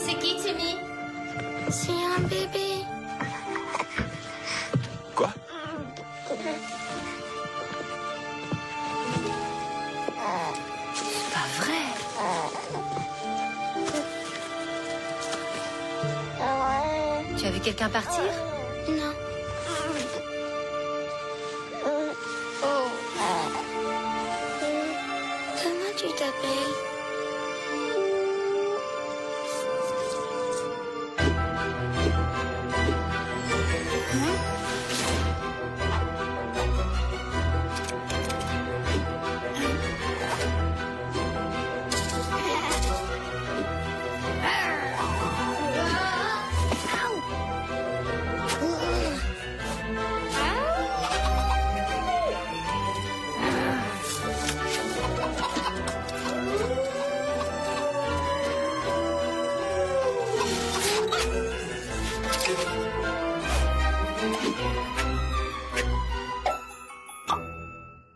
C'est qui, Timmy? C'est un bébé. Quoi? C'est pas vrai. Tu as vu quelqu'un partir? Non. Comment tu t'appelles?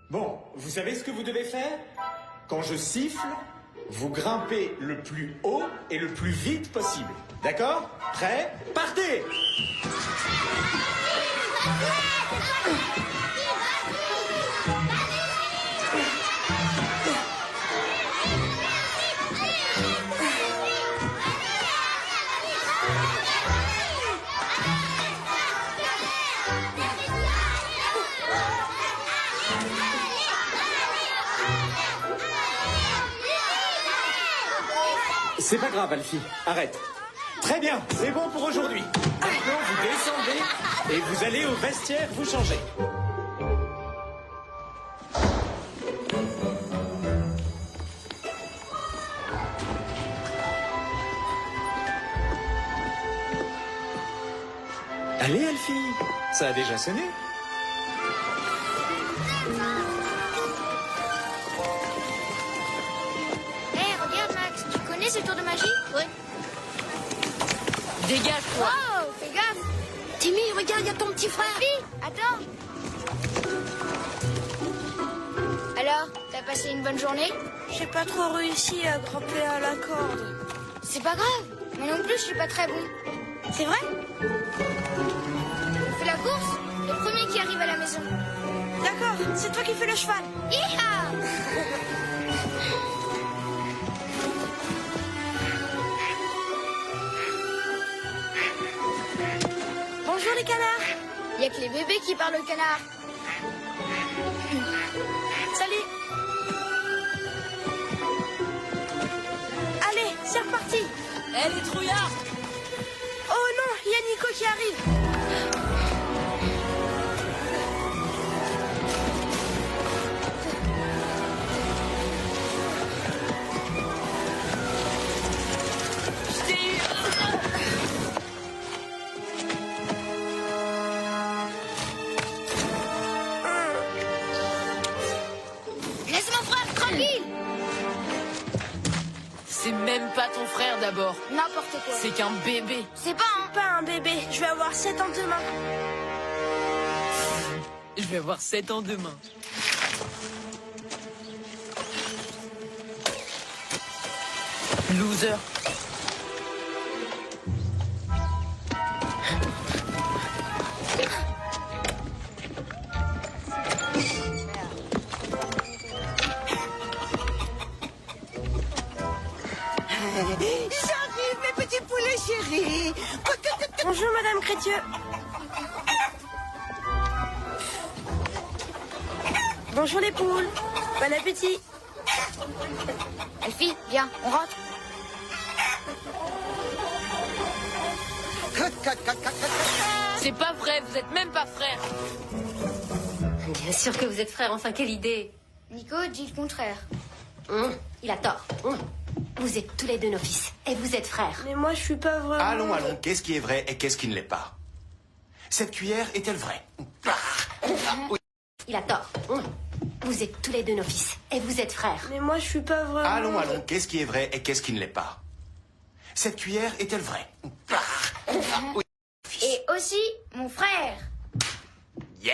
Bon, vous savez ce que vous devez faire? Quand je siffle, vous grimpez le plus haut et le plus vite possible. D'accord? Prêt? Partez! C'est pas grave, Alfie. Arrête. Très bien, c'est bon pour aujourd'hui. Maintenant, vous descendez et vous allez au vestiaire vous changer. Allez, Alfie. Ça a déjà sonné. Regarde, Max. Tu connais ce tour de magie? Oui. Dégage-toi. Oh, fais gaffe. Timmy, regarde, il y a ton petit frère. Fille, attends. Alors, t'as passé une bonne journée? J'ai pas trop réussi à grimper à la corde. C'est pas grave. Moi non plus, je suis pas très bon. C'est vrai? On fait la course? Le premier qui arrive à la maison. D'accord, c'est toi qui fais le cheval. Hi-ha! Bonjour les canards. Il y a que les bébés qui parlent au canard. Salut. Allez, c'est reparti. Eh, les trouillards! Oh non, il y a Nico qui arrive. Laisse mon frère tranquille. C'est même pas ton frère d'abord. N'importe quoi. C'est qu'un bébé. C'est pas un... Pas un bébé, je vais avoir 7 ans demain. Je vais avoir 7 ans demain. Loser. J'arrive, mes petits poulets chéris. Bonjour Madame Crétieux. Bonjour les poules. Bon appétit. Elfie, viens, on rentre. C'est pas vrai, vous êtes même pas frères. Bien sûr que vous êtes frères, enfin quelle idée. Nico dit le contraire. Il a tort. Vous êtes tous les deux nos fils et vous êtes frères. Mais moi je suis pas vraiment... Allons, allons, qu'est-ce qui est vrai et qu'est-ce qui ne l'est pas? Cette cuillère est-elle vraie? Oui. Il a tort. Vous êtes tous les deux nos fils et vous êtes frères. Mais moi je suis pas vraiment... Allons, allons, qu'est-ce qui est vrai et qu'est-ce qui ne l'est pas? Cette cuillère est-elle vraie? Oui. Et aussi mon frère. Yeah!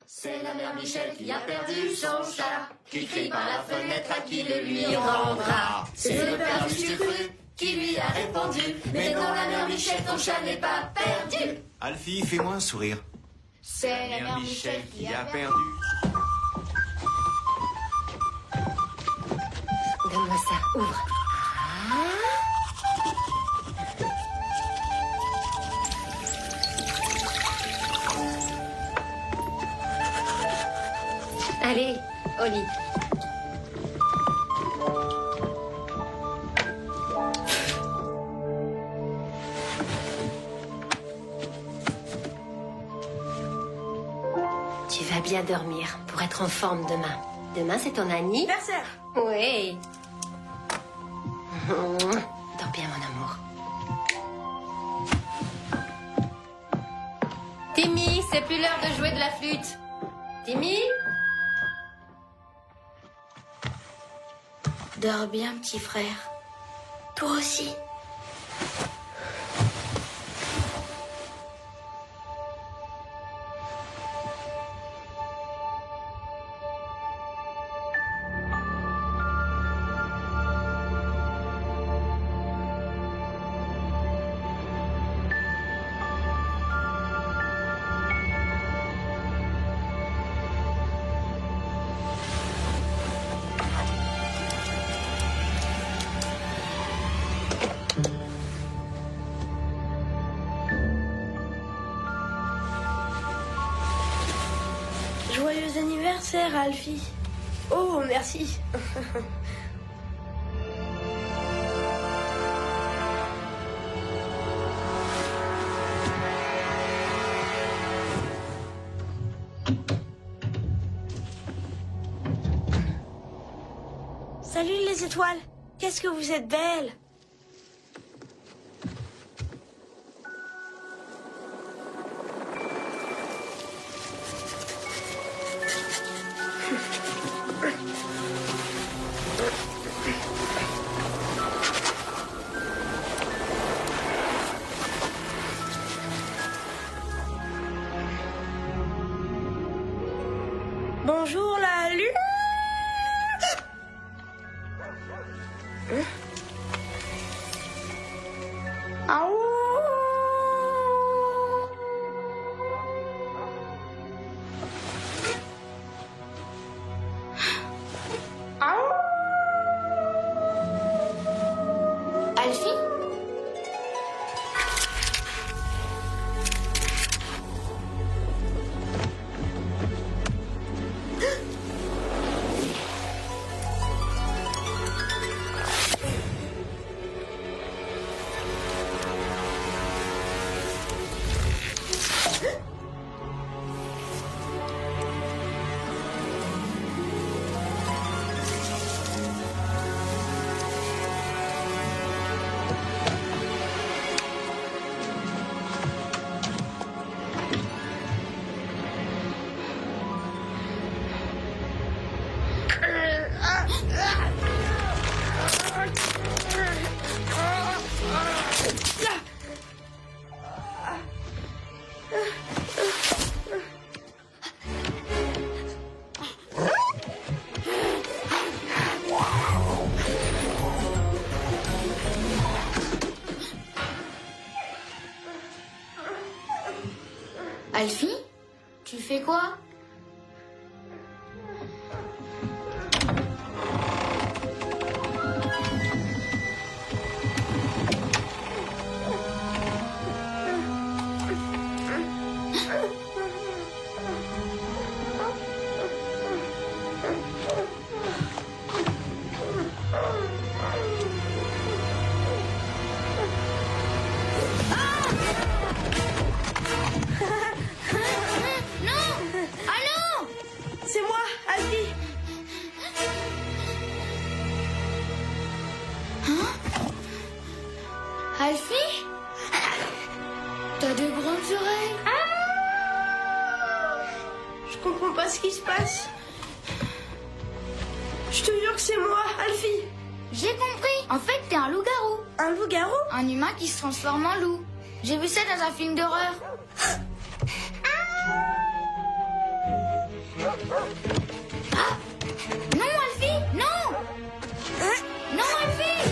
C'est la mère Michel qui a perdu son chat, qui crie par la fenêtre à qui le lui rendra. C'est le père du sucre, qui lui a répondu. Mais non, la mère Michel, ton chat n'est pas perdu. Alfie, fais-moi un sourire. C'est la mère Michel qui a perdu. Donne-moi ça, ouvre. Allez, au lit. Tu vas bien dormir pour être en forme demain. Demain, c'est ton Anniversaire. Oui. Dors bien, mon amour. Timmy, c'est plus l'heure de jouer de la flûte. Timmy? Dors bien, petit frère. Toi aussi. Joyeux anniversaire, Alfie. Oh, merci. Salut les étoiles. Qu'est-ce que vous êtes belles. Bonjour la lune. Alfie? Alfie? Tu fais quoi? C'est moi, Alfie. Alfie? T'as de grandes oreilles. Je comprends pas ce qui se passe. Je te jure que c'est moi, Alfie. J'ai compris. En fait, t'es un loup-garou. Un loup-garou? Un humain qui se transforme en loup. J'ai vu ça dans un film d'horreur. Ah! Non, Alfie! Non! Non, Alfie!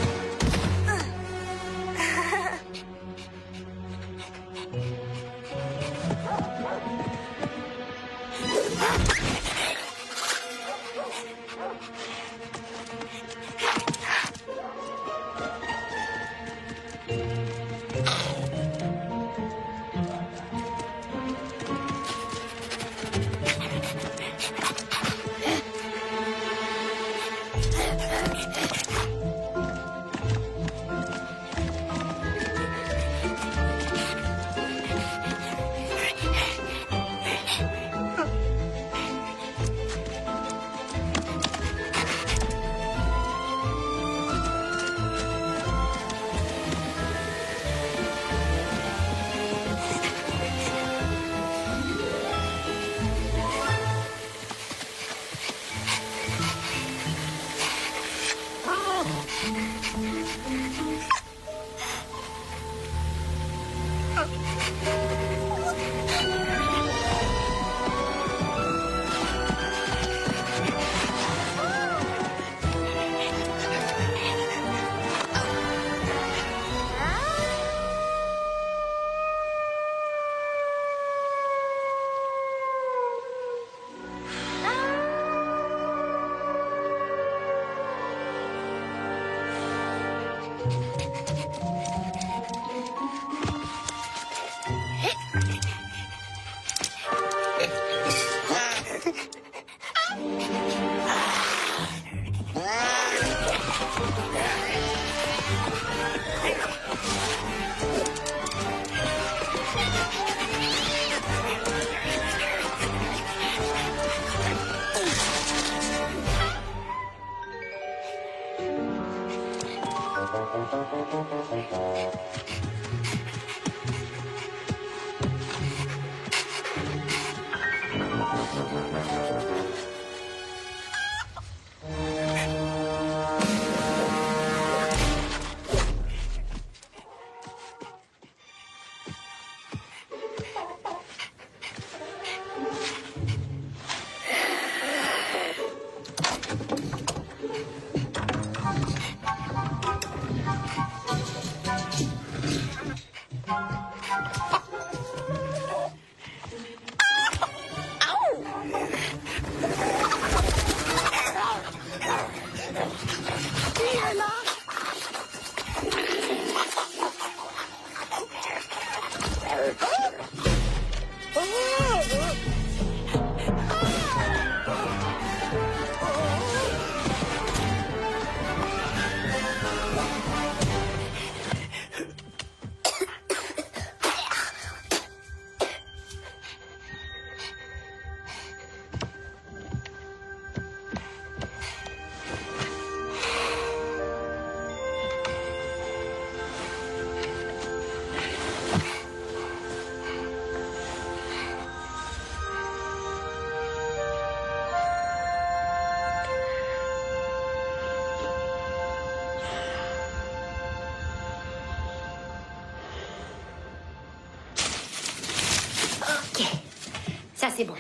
Ça, c'est bon.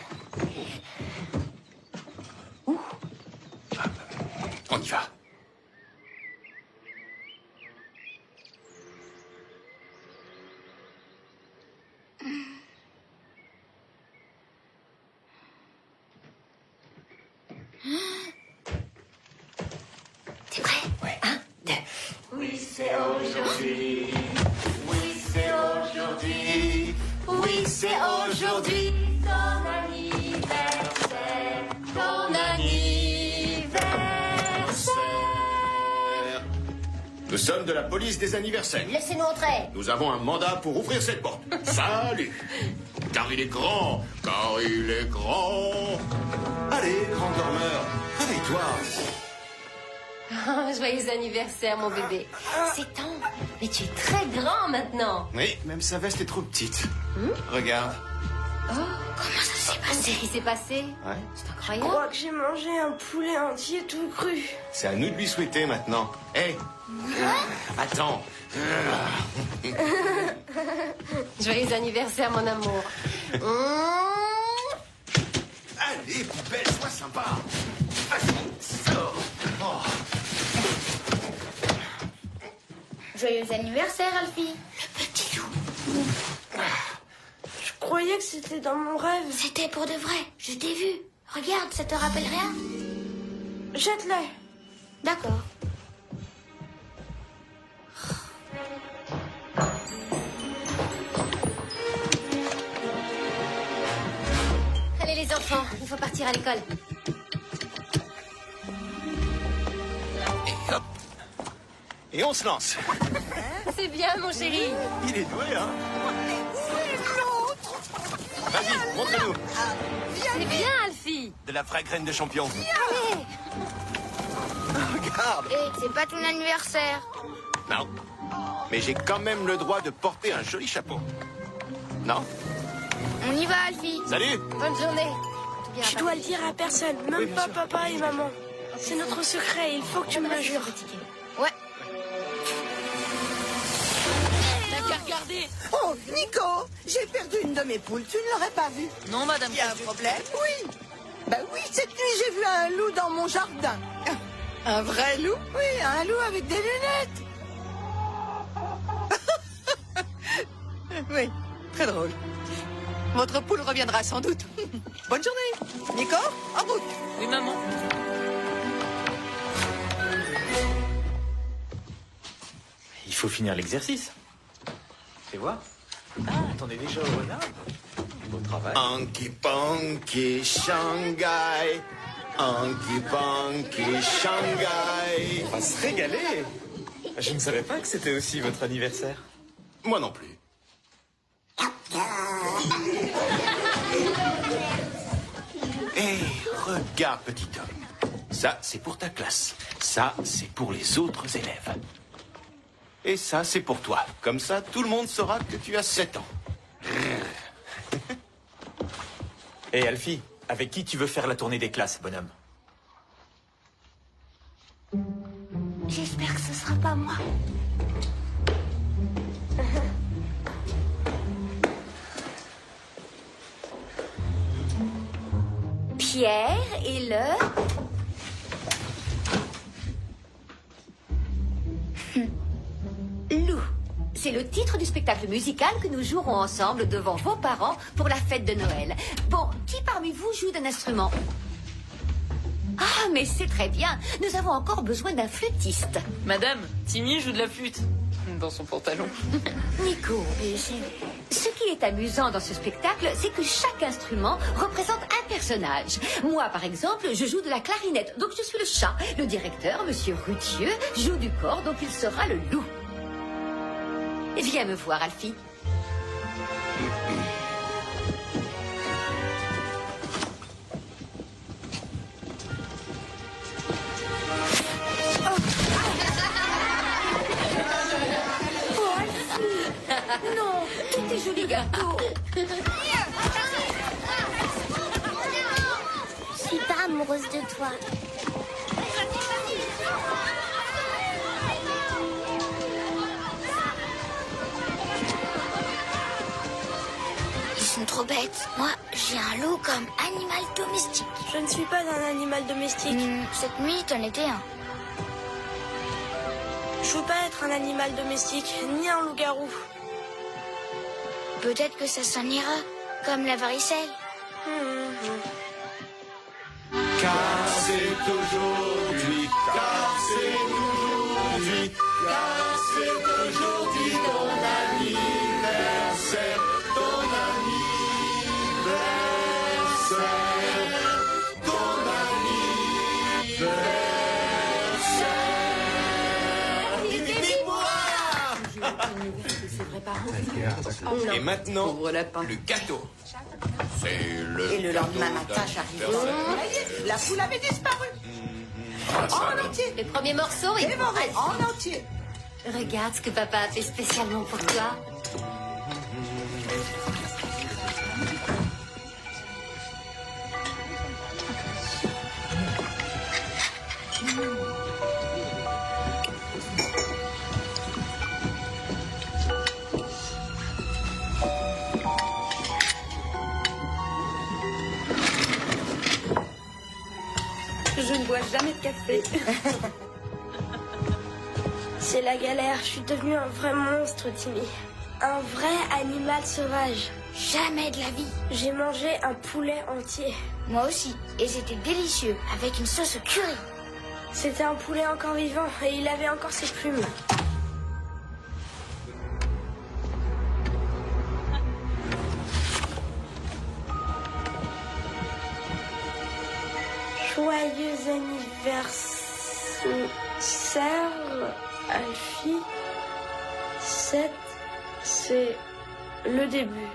On y va. T'es prêt? Oui. 1, 2. Oui, c'est aujourd'hui. Oui, c'est aujourd'hui. Oui, c'est aujourd'hui. Ton anniversaire. Ton anniversaire. Nous sommes de la police des anniversaires. Laissez-nous entrer. Nous avons un mandat pour ouvrir cette porte. Salut. Car il est grand. Car il est grand. Allez, grand dormeur, réveille-toi. Oh, joyeux anniversaire, mon bébé. 7 ans. Mais tu es très grand maintenant. Oui, même sa veste est trop petite. Regarde. Comment ça s'est passé? Qu'est-ce qui s'est passé? Ouais. C'est Je incroyable. crois que j'ai mangé un poulet entier tout cru. C'est à nous de lui souhaiter maintenant. Hé. Attends. Joyeux anniversaire, mon amour. Allez, poubelle, sois sympa. Vas-y, sors. Oh. Joyeux anniversaire, Alfie. Petit loup. Je croyais que c'était dans mon rêve. C'était pour de vrai. Je t'ai vu. Regarde, ça te rappelle rien? Jette-les. D'accord. Allez, les enfants, il faut partir à l'école. Et hop. Et on se lance. C'est bien, mon chéri. Il est doué, hein. Vas-y, montre-nous. C'est bien, Alfie. De la vraie graine de champion. Allez. Regarde. Hé, c'est pas ton anniversaire. Non. Mais j'ai quand même le droit de porter un joli chapeau. Non? On y va, Alfie. Salut. Bonne journée. Tu dois le dire à personne, même bien pas sûr. papa et maman. C'est notre secret, il faut que tu me le jures. Ouais. T'as qu'à regarder. Oh, Nico, j'ai perdu une de mes poules. Tu ne l'aurais pas vue. Non, madame. Il y a un problème? Oui. Ben oui, cette nuit, j'ai vu un loup dans mon jardin. Un vrai loup? Oui, un loup avec des lunettes. Oui, très drôle. Votre poule reviendra sans doute. Bonne journée. Nico, en route. Oui, maman. Il faut finir l'exercice. Fais voir. Ah, t'en es déjà au renard. Beau travail. Anki Panky Shanghai. Anki Panky Shanghai. On va se régaler. Je ne savais pas que c'était aussi votre anniversaire. Moi non plus. Hé, regarde, petit homme. Ça, c'est pour ta classe. Ça, c'est pour les autres élèves. Et ça, c'est pour toi. Comme ça, tout le monde saura que tu as 7 ans. Et Alfie, avec qui tu veux faire la tournée des classes, bonhomme? J'espère que ce sera pas moi. Pierre et le... Loup. C'est le titre du spectacle musical que nous jouerons ensemble devant vos parents pour la fête de Noël. Bon, qui parmi vous joue d'un instrument? Ah, mais c'est très bien. Nous avons encore besoin d'un flûtiste. Madame, Timmy joue de la flûte. Dans son pantalon. Nico, ce qui est amusant dans ce spectacle, c'est que chaque instrument représente un personnage. Moi, par exemple, je joue de la clarinette, donc je suis le chat. Le directeur, Monsieur Rutieux, joue du corps, donc il sera le loup. Viens me voir, Alfie. Non, tous tes jolis gâteaux. Je suis pas amoureuse de toi. Je sont trop bêtes. Moi, j'ai un loup comme animal domestique. Je ne suis pas un animal domestique. Cette nuit, t'en étais un. Je veux pas être un animal domestique, ni un loup-garou. Peut-être que ça s'en ira, comme la varicelle. Car c'est aujourd'hui, car c'est aujourd'hui, car c'est aujourd'hui ton anniversaire, ton anniversaire, ton anniversaire. Et maintenant, le gâteau. C'est le Et le lendemain matin, j'arrive. La poule avait disparu. En entier. Le premier morceau est Dévoré, en entier. Regarde ce que papa a fait spécialement pour toi. Je ne bois jamais de café. C'est la galère. Je suis devenue un vrai monstre, Timmy. Un vrai animal sauvage. Jamais de la vie. J'ai mangé un poulet entier. Moi aussi. Et c'était délicieux, avec une sauce au curry. C'était un poulet encore vivant et il avait encore ses plumes. Joyeux anniversaire, Alfie. 7, c'est le début.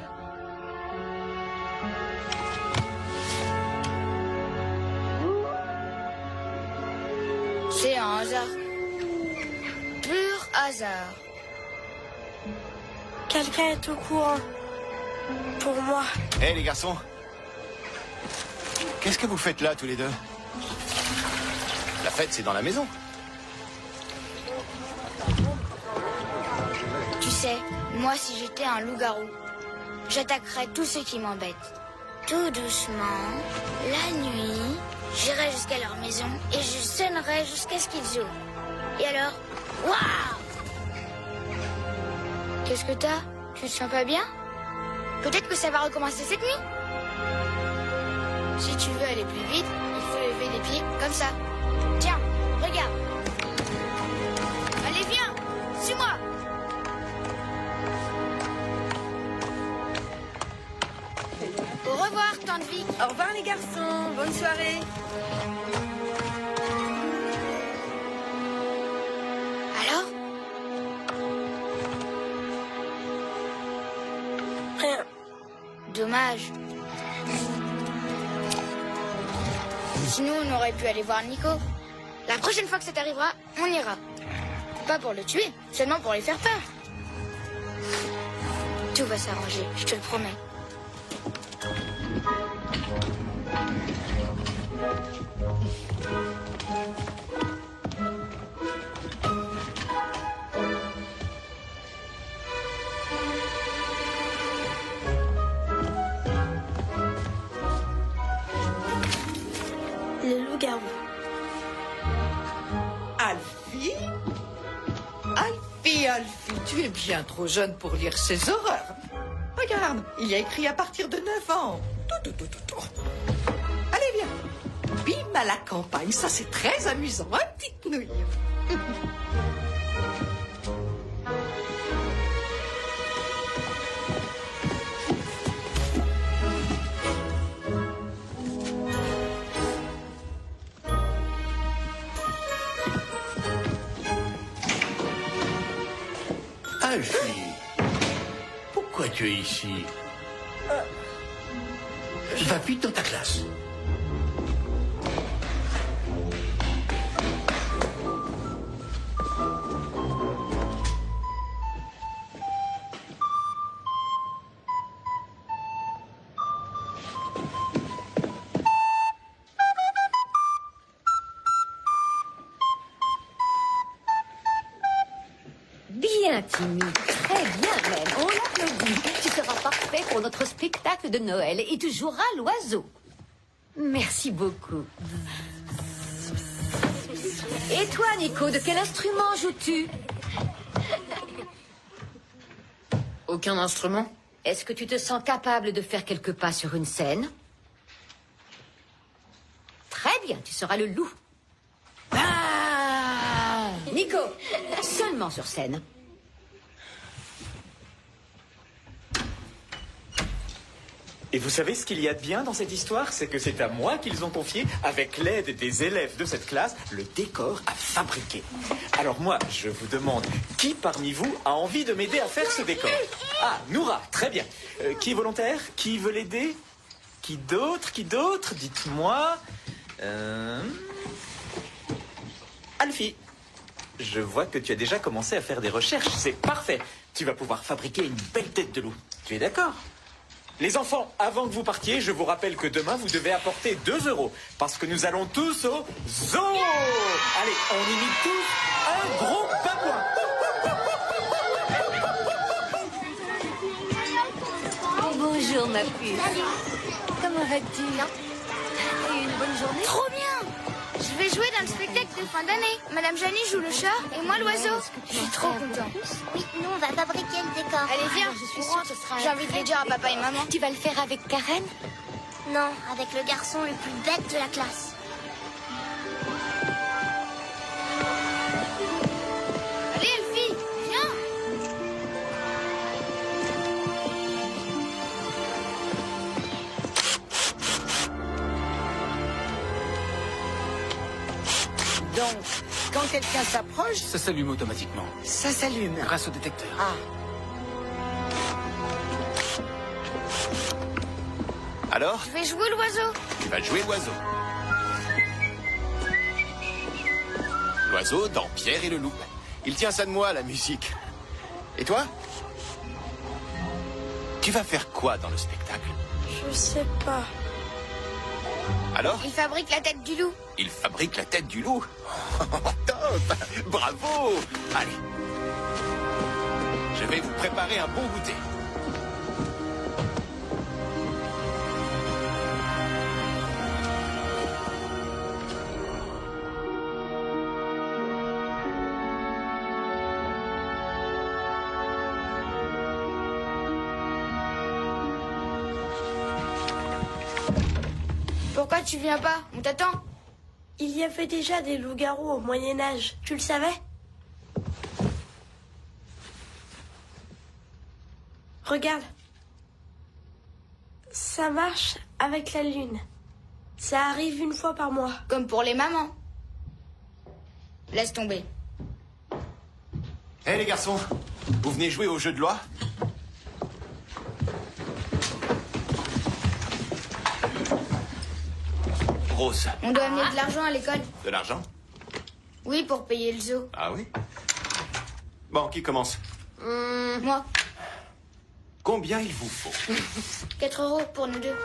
C'est un hasard. Pur hasard. Quelqu'un est au courant. Pour moi. Hé les garçons, qu'est-ce que vous faites là tous les deux? La fête c'est dans la maison. Tu sais, moi si j'étais un loup-garou, j'attaquerais tous ceux qui m'embêtent. Tout doucement, la nuit, j'irai jusqu'à leur maison et je sonnerai jusqu'à ce qu'ils ouvrent. Et alors, waouh! Qu'est-ce que t'as? Tu te sens pas bien? Peut-être que ça va recommencer cette nuit. Si tu veux aller plus vite, il faut lever les pieds comme ça. Tiens, regarde. Allez, viens, suis-moi. Au revoir, tante Vic. Au revoir les garçons, bonne soirée. Alors? Rien. Dommage. Sinon, on aurait pu aller voir Nico. La prochaine fois que ça t'arrivera, on ira. Pas pour le tuer, seulement pour lui faire peur. Tout va s'arranger, je te le promets. Le loup-garou. Alfie? Alfie, tu es bien trop jeune pour lire ces horreurs. Regarde, il y a écrit à partir de 9 ans. Tout. Allez, viens. Bim à la campagne, ça c'est très amusant, hein, petite nouille? Alfie, pourquoi tu es ici? Va vite dans ta classe. Bien, Timmy. Très bien, même. On l'applaudit. Tu seras parfait pour pour notre spectacle de Noël et tu joueras l'oiseau. Merci beaucoup. Et toi, Nico, de quel instrument joues-tu? Aucun instrument. Est-ce que tu te sens capable de faire quelques pas sur une scène? Très bien, tu seras le loup. Ah Nico, seulement sur scène. Et vous savez ce qu'il y a de bien dans cette histoire? C'est que c'est à moi qu'ils ont confié, avec l'aide des élèves de cette classe, le décor à fabriquer. Alors moi, je vous demande, qui parmi vous a envie de m'aider à faire ce décor? Ah, Noura, très bien. Qui est volontaire? Qui veut l'aider? Qui d'autre? Qui d'autre? Dites-moi. Alfie, je vois que tu as déjà commencé à faire des recherches. C'est parfait. Tu vas pouvoir fabriquer une belle tête de loup. Tu es d'accord? Les enfants, avant que vous partiez, je vous rappelle que demain, vous devez apporter 2 € parce que nous allons tous au zoo. Allez, on imite tous un gros babouin. Bonjour, ma puce. Comment vas-tu? T'as eu une bonne journée? Trop bien! Je vais jouer dans le spectacle de fin d'année. Madame Janie joue le chat et moi l'oiseau. Je suis trop content. Oui, nous, on va fabriquer le décor. Allez, viens, je suis sûre que ce sera... J'ai envie de le dire à papa et maman. Tu vas le faire avec Karen? Non, avec le garçon le plus bête de la classe. Allez, Elfie, viens! Donc, quand quelqu'un s'approche, Ça s'allume automatiquement, ça s'allume. grâce au détecteur. Ah, Alors, Je vais jouer l'oiseau. tu vas jouer l'oiseau. L'oiseau dans Pierre et le loup. Il tient ça de moi, la musique. Et toi? Tu vas faire quoi dans le spectacle? Je sais pas. Alors? Il fabrique la tête du loup. Il fabrique la tête du loup. Top! Bravo! Allez. Je vais vous préparer un bon goûter. Pourquoi tu viens pas? On t'attend. Il y avait déjà des loups-garous au Moyen-Âge. Tu le savais? Regarde. Ça marche avec la lune. Ça arrive une fois par mois. Comme pour les mamans. Laisse tomber. Hé les garçons, vous venez jouer au jeu de loi? Rose, On doit amener de l'argent à l'école. de l'argent? Oui, pour payer le zoo. Ah oui? Bon, qui commence? Moi, Combien il vous faut? 4 € pour nous deux.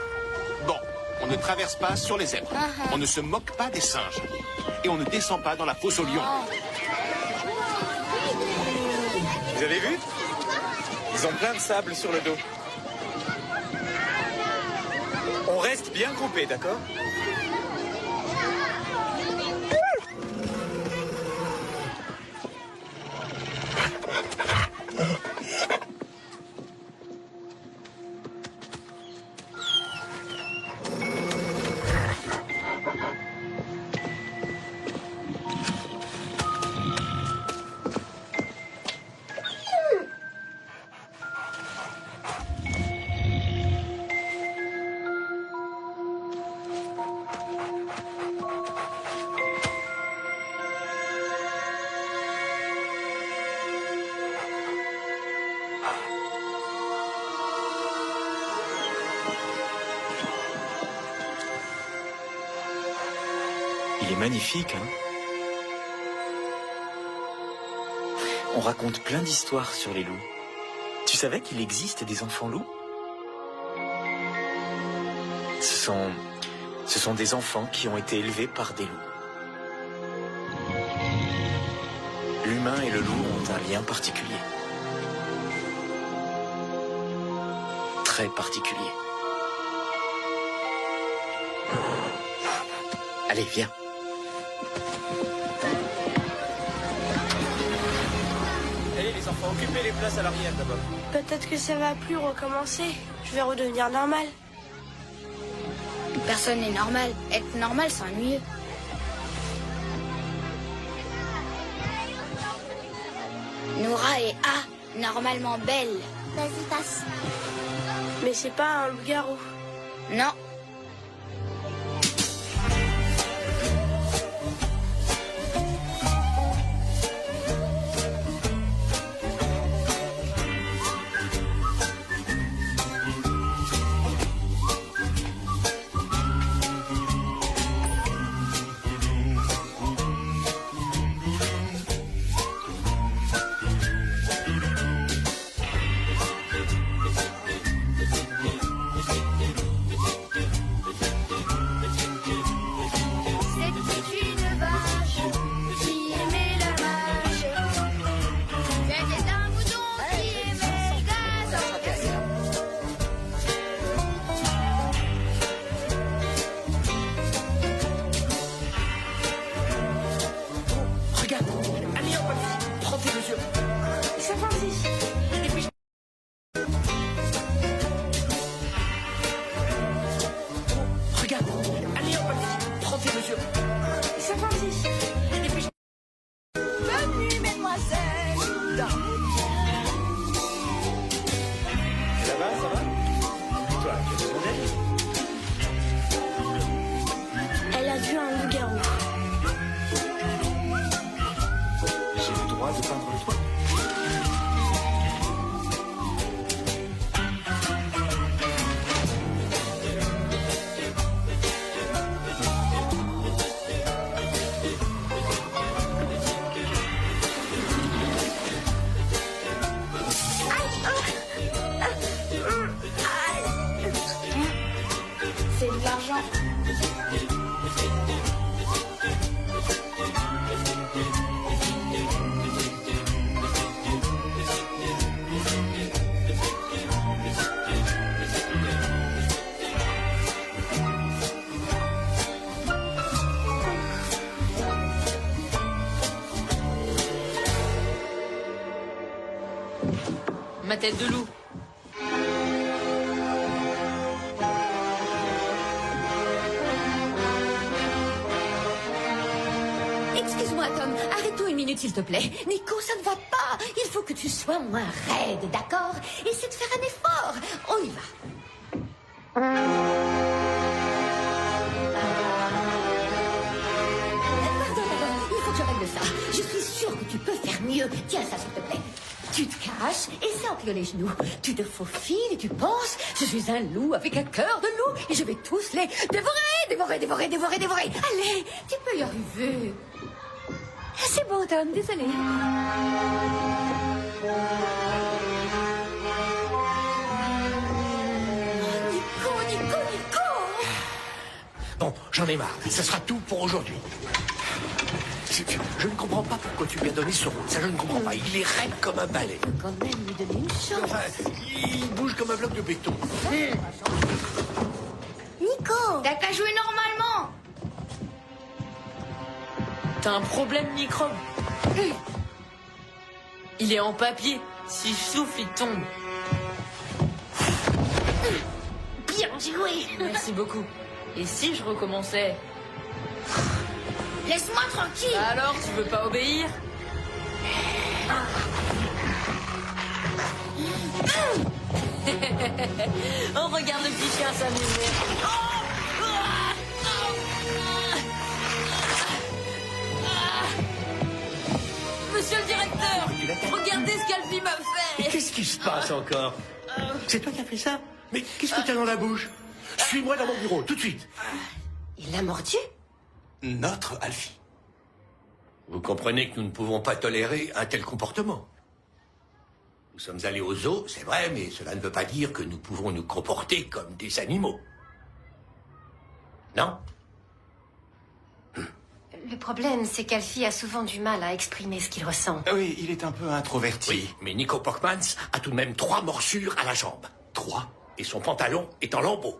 Bon, on ne traverse pas sur les zèbres. On ne se moque pas des singes. Et on ne descend pas dans la fosse aux lions. Vous avez vu? Ils ont plein de sable sur le dos. On reste bien groupés, d'accord? Il est magnifique, hein? On raconte plein d'histoires sur les loups. Tu savais qu'il existe des enfants loups? Ce sont des enfants qui ont été élevés par des loups. L'humain et le loup ont un lien particulier. très particulier. Allez, viens. Allez les enfants, occupez les places à l'arrière d'abord. Peut-être que ça va plus recommencer. Je vais redevenir normal. Personne n'est normal. Être normal, c'est ennuyeux. Nora est normalement belle. Vas-y, passe. Mais c'est pas un loup-garou. Non. Ma tête de loup. Excuse-moi, Tom. Arrête-toi une minute, s'il te plaît. Nico, ça ne va pas. Il faut que tu sois moins raide, d'accord? Essaie de faire un effort. On y va. Pardon. Il faut que je règle ça. Je suis sûre que tu peux faire mieux. Tiens ça, s'il te plaît. Tu te caches, essaie en pliant les genoux. Tu te faufiles et tu penses, je suis un loup avec un cœur de loup et je vais tous les dévorer. Allez, tu peux y arriver. C'est bon, Tom, désolé. Nico. Bon, j'en ai marre. Ça sera tout pour aujourd'hui. Je ne comprends pas pourquoi tu lui as donné ce rôle. Ça, je ne comprends pas. Il est raide comme un balai. Il faut quand même lui donner une chance. Enfin, il bouge comme un bloc de béton. Nico, t'as qu'à jouer normalement. T'as un problème, microbe. Il est en papier. Si je souffle, il tombe. Bien joué. Merci beaucoup. Et si je recommençais? Laisse-moi tranquille. Alors, tu veux pas obéir? On regarde le petit chien s'amuser. Monsieur le directeur, regardez ce qu'Alfie m'a fait. Mais qu'est-ce qui se passe encore? C'est toi qui as fait ça? Mais qu'est-ce que tu as dans la bouche? Suis-moi dans mon bureau, tout de suite. Il l'a mordu? Notre Alfie. Vous comprenez que nous ne pouvons pas tolérer un tel comportement. Nous sommes allés au zoo, c'est vrai, mais cela ne veut pas dire que nous pouvons nous comporter comme des animaux. Non? Le problème, c'est qu'Alfie a souvent du mal à exprimer ce qu'il ressent. Oui, il est un peu introverti. Oui, mais Nico Porkmans a tout de même 3 morsures à la jambe. 3? et son pantalon est en lambeaux.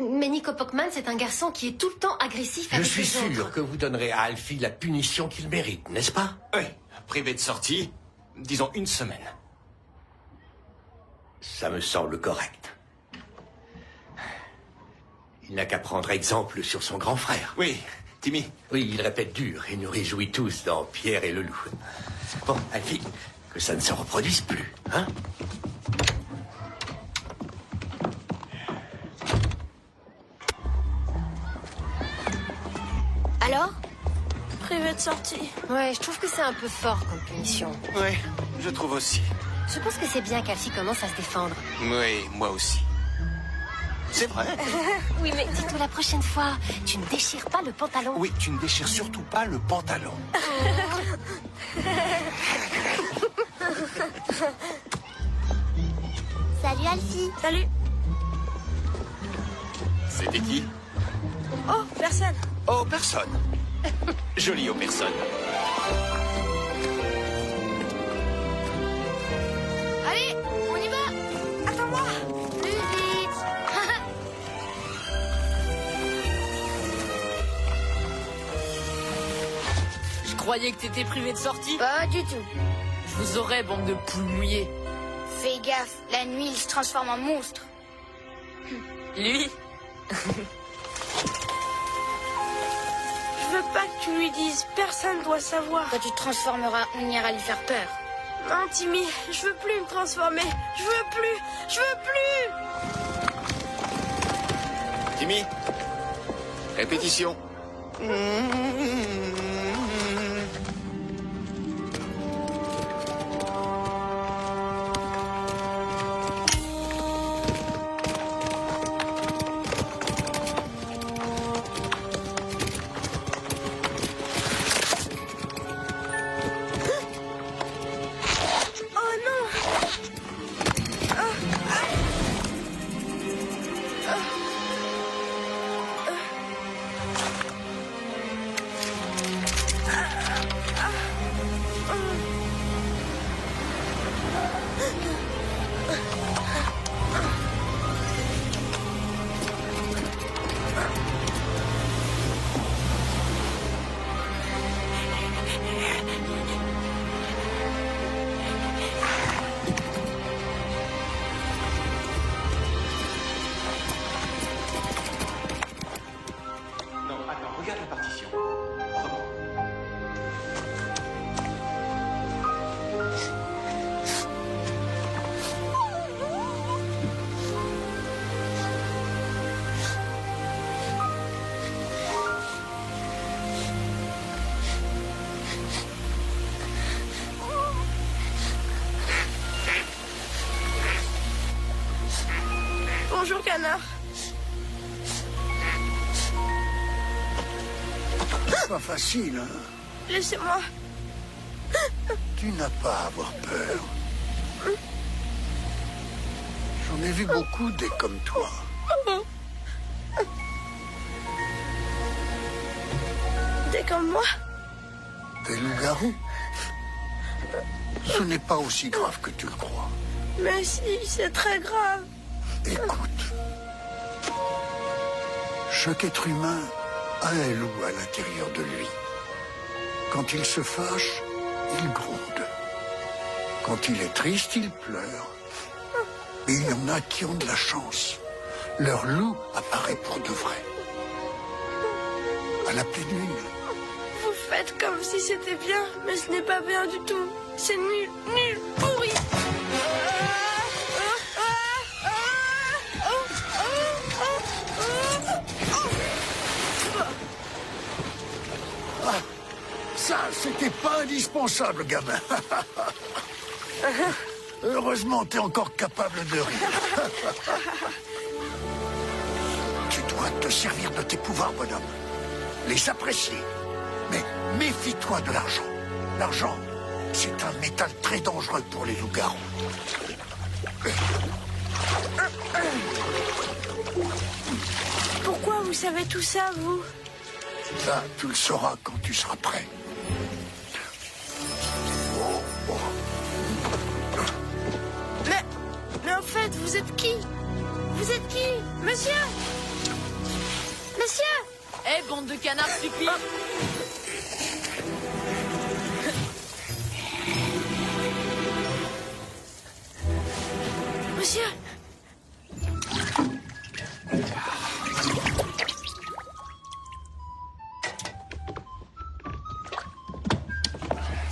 Mais Nico Pockman, c'est un garçon qui est tout le temps agressif Je avec suis les autres. sûr que vous donnerez à Alfie la punition qu'il mérite, n'est-ce pas? Oui, privé de sortie, disons 1 semaine. Ça me semble correct. Il n'a qu'à prendre exemple sur son grand frère. Oui, Timmy. Oui, il répète dur et nous réjouit tous dans Pierre et le loup. Bon, Alfie, que ça ne se reproduise plus, hein? Alors? Privé de sortie. Ouais, je trouve que c'est un peu fort comme punition. Oui, je trouve aussi. Je pense que c'est bien qu'Alfie commence à se défendre. Oui, moi aussi. C'est vrai. Oui, mais dis-toi la prochaine fois, tu ne déchires pas le pantalon. Oui, tu ne déchires surtout pas le pantalon. Salut Alfie. Salut. C'était qui? Oh, personne. Oh, personne. Jolie aux personnes. Allez, on y va. Attends-moi. Plus vite. Je croyais que t'étais privé de sortie. Pas du tout. Je vous aurais, bande de poules mouillées. Fais gaffe, la nuit il se transforme en monstre. Lui? Je veux pas que tu lui dises. Personne doit savoir. Quand tu te transformeras, on ira lui faire peur. Non, Timmy, je veux plus me transformer. Je veux plus. Je veux plus. Timmy, répétition. Oh non. Non, attends, regarde la partition. Bonjour, canard. C'est pas facile, hein? Laissez-moi. Tu n'as pas à avoir peur. J'en ai vu beaucoup des comme toi. T'es comme moi? Des loups-garous. Ce n'est pas aussi grave que tu le crois. Mais si, c'est très grave. Écoute. Chaque être humain a un loup à l'intérieur de lui. Quand il se fâche, il gronde. Quand il est triste, il pleure. Mais il y en a qui ont de la chance. Leur loup apparaît pour de vrai. À la pleine lune. Vous faites comme si c'était bien, mais ce n'est pas bien du tout. C'est nul, nul, pourri. Ah, ça, c'était pas indispensable, gamin. Heureusement, t'es encore capable de rire. Tu dois te servir de tes pouvoirs, bonhomme. Les apprécier. Mais méfie-toi de l'argent. L'argent, c'est un métal très dangereux pour les loups-garous. Pourquoi vous savez tout ça, vous? Ça, tu le sauras quand tu seras prêt. Mais en fait, fait, vous êtes qui? Vous êtes qui? Monsieur? Monsieur? Eh, bande de canards stupides! Monsieur?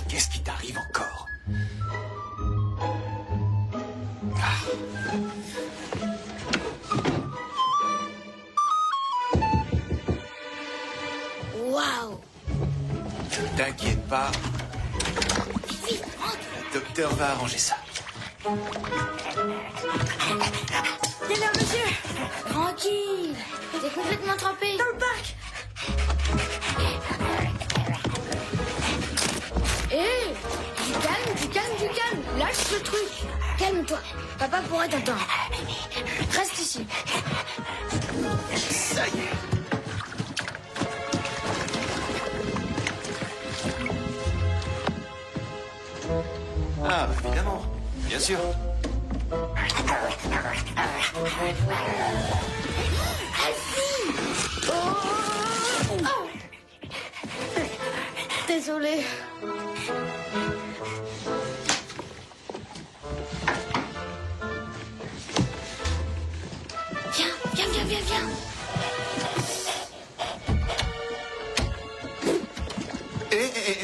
Qu'est-ce qui t'arrive encore? Waouh! T'inquiète pas. Vite, rentre! Le docteur va arranger ça. Viens là, monsieur! Tranquille! T'es complètement trempé! Dans le parc! Hé! Du calme, du calme, du calme! Lâche le truc! Calme-toi! Papa pourrait t'entendre. Reste ici. Ça y est. Ah, bah, évidemment. Bien sûr. Désolée. Viens.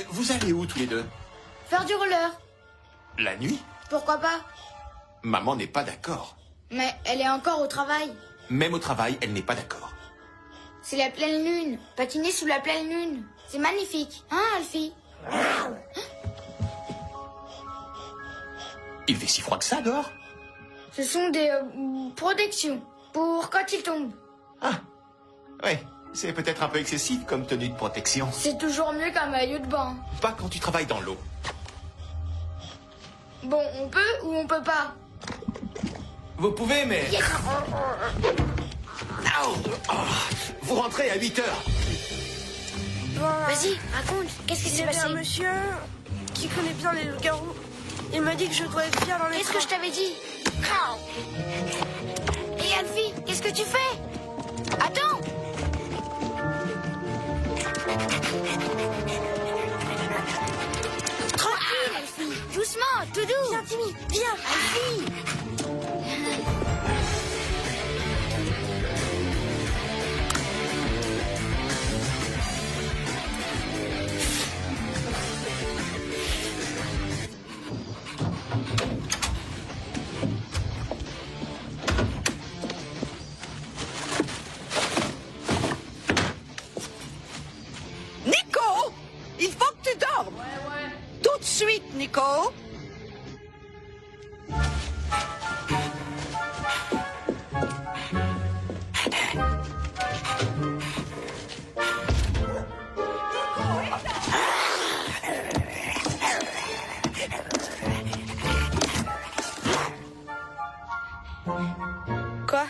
Vous allez où tous les deux? Faire du roller. La nuit? Pourquoi pas? Maman n'est pas d'accord. Mais elle est encore au travail. Même au travail, elle n'est pas d'accord. C'est la pleine lune. Patiner sous la pleine lune. C'est magnifique. Hein, Alfie? Il fait si froid que ça dehors? Ce sont des protections pour quand il tombe. Ah, ouais. C'est peut-être un peu excessif comme tenue de protection. C'est toujours mieux qu'un maillot de bain. Pas quand tu travailles dans l'eau. Bon, on peut ou on peut pas? Vous pouvez, mais... Yes. Vous rentrez à 8h. Vas-y, raconte. Qu'est-ce qui s'est passé? Un monsieur qui connaît bien les loups-garous. Il m'a dit que je dois être fière dans les Qu'est-ce que je t'avais dit? Et Alfie, qu'est-ce que tu fais? Attends! Tranquille, Alfie. Doucement, tout doux. Viens, Timmy, viens. Alfie. Nico! Il faut que tu dormes! Ouais. Tout de suite, Nico! Quoi?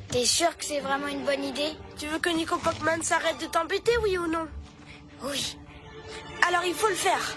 T'es sûr que c'est vraiment une bonne idée? Tu veux que Nico Pockman s'arrête de t'embêter, oui ou non? Oui. Alors il faut le faire.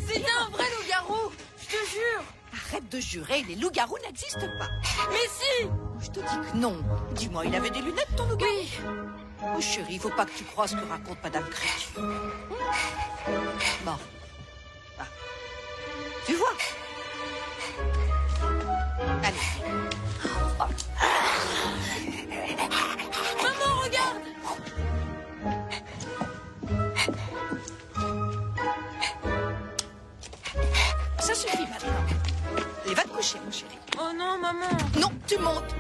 C'était un vrai loup-garou, je te jure. Arrête de jurer, les loups-garous n'existent pas. Mais si. Je te dis que non. Dis-moi, il avait des lunettes, ton loup-garou? Oui. Oh chérie, il faut pas que tu crois ce que raconte Madame Crick. Bon. Ah, Tu vois? Allez. Maman, regarde! Ça suffit maintenant. Allez, va te coucher, mon chéri. Oh non, maman! Non, tu montes.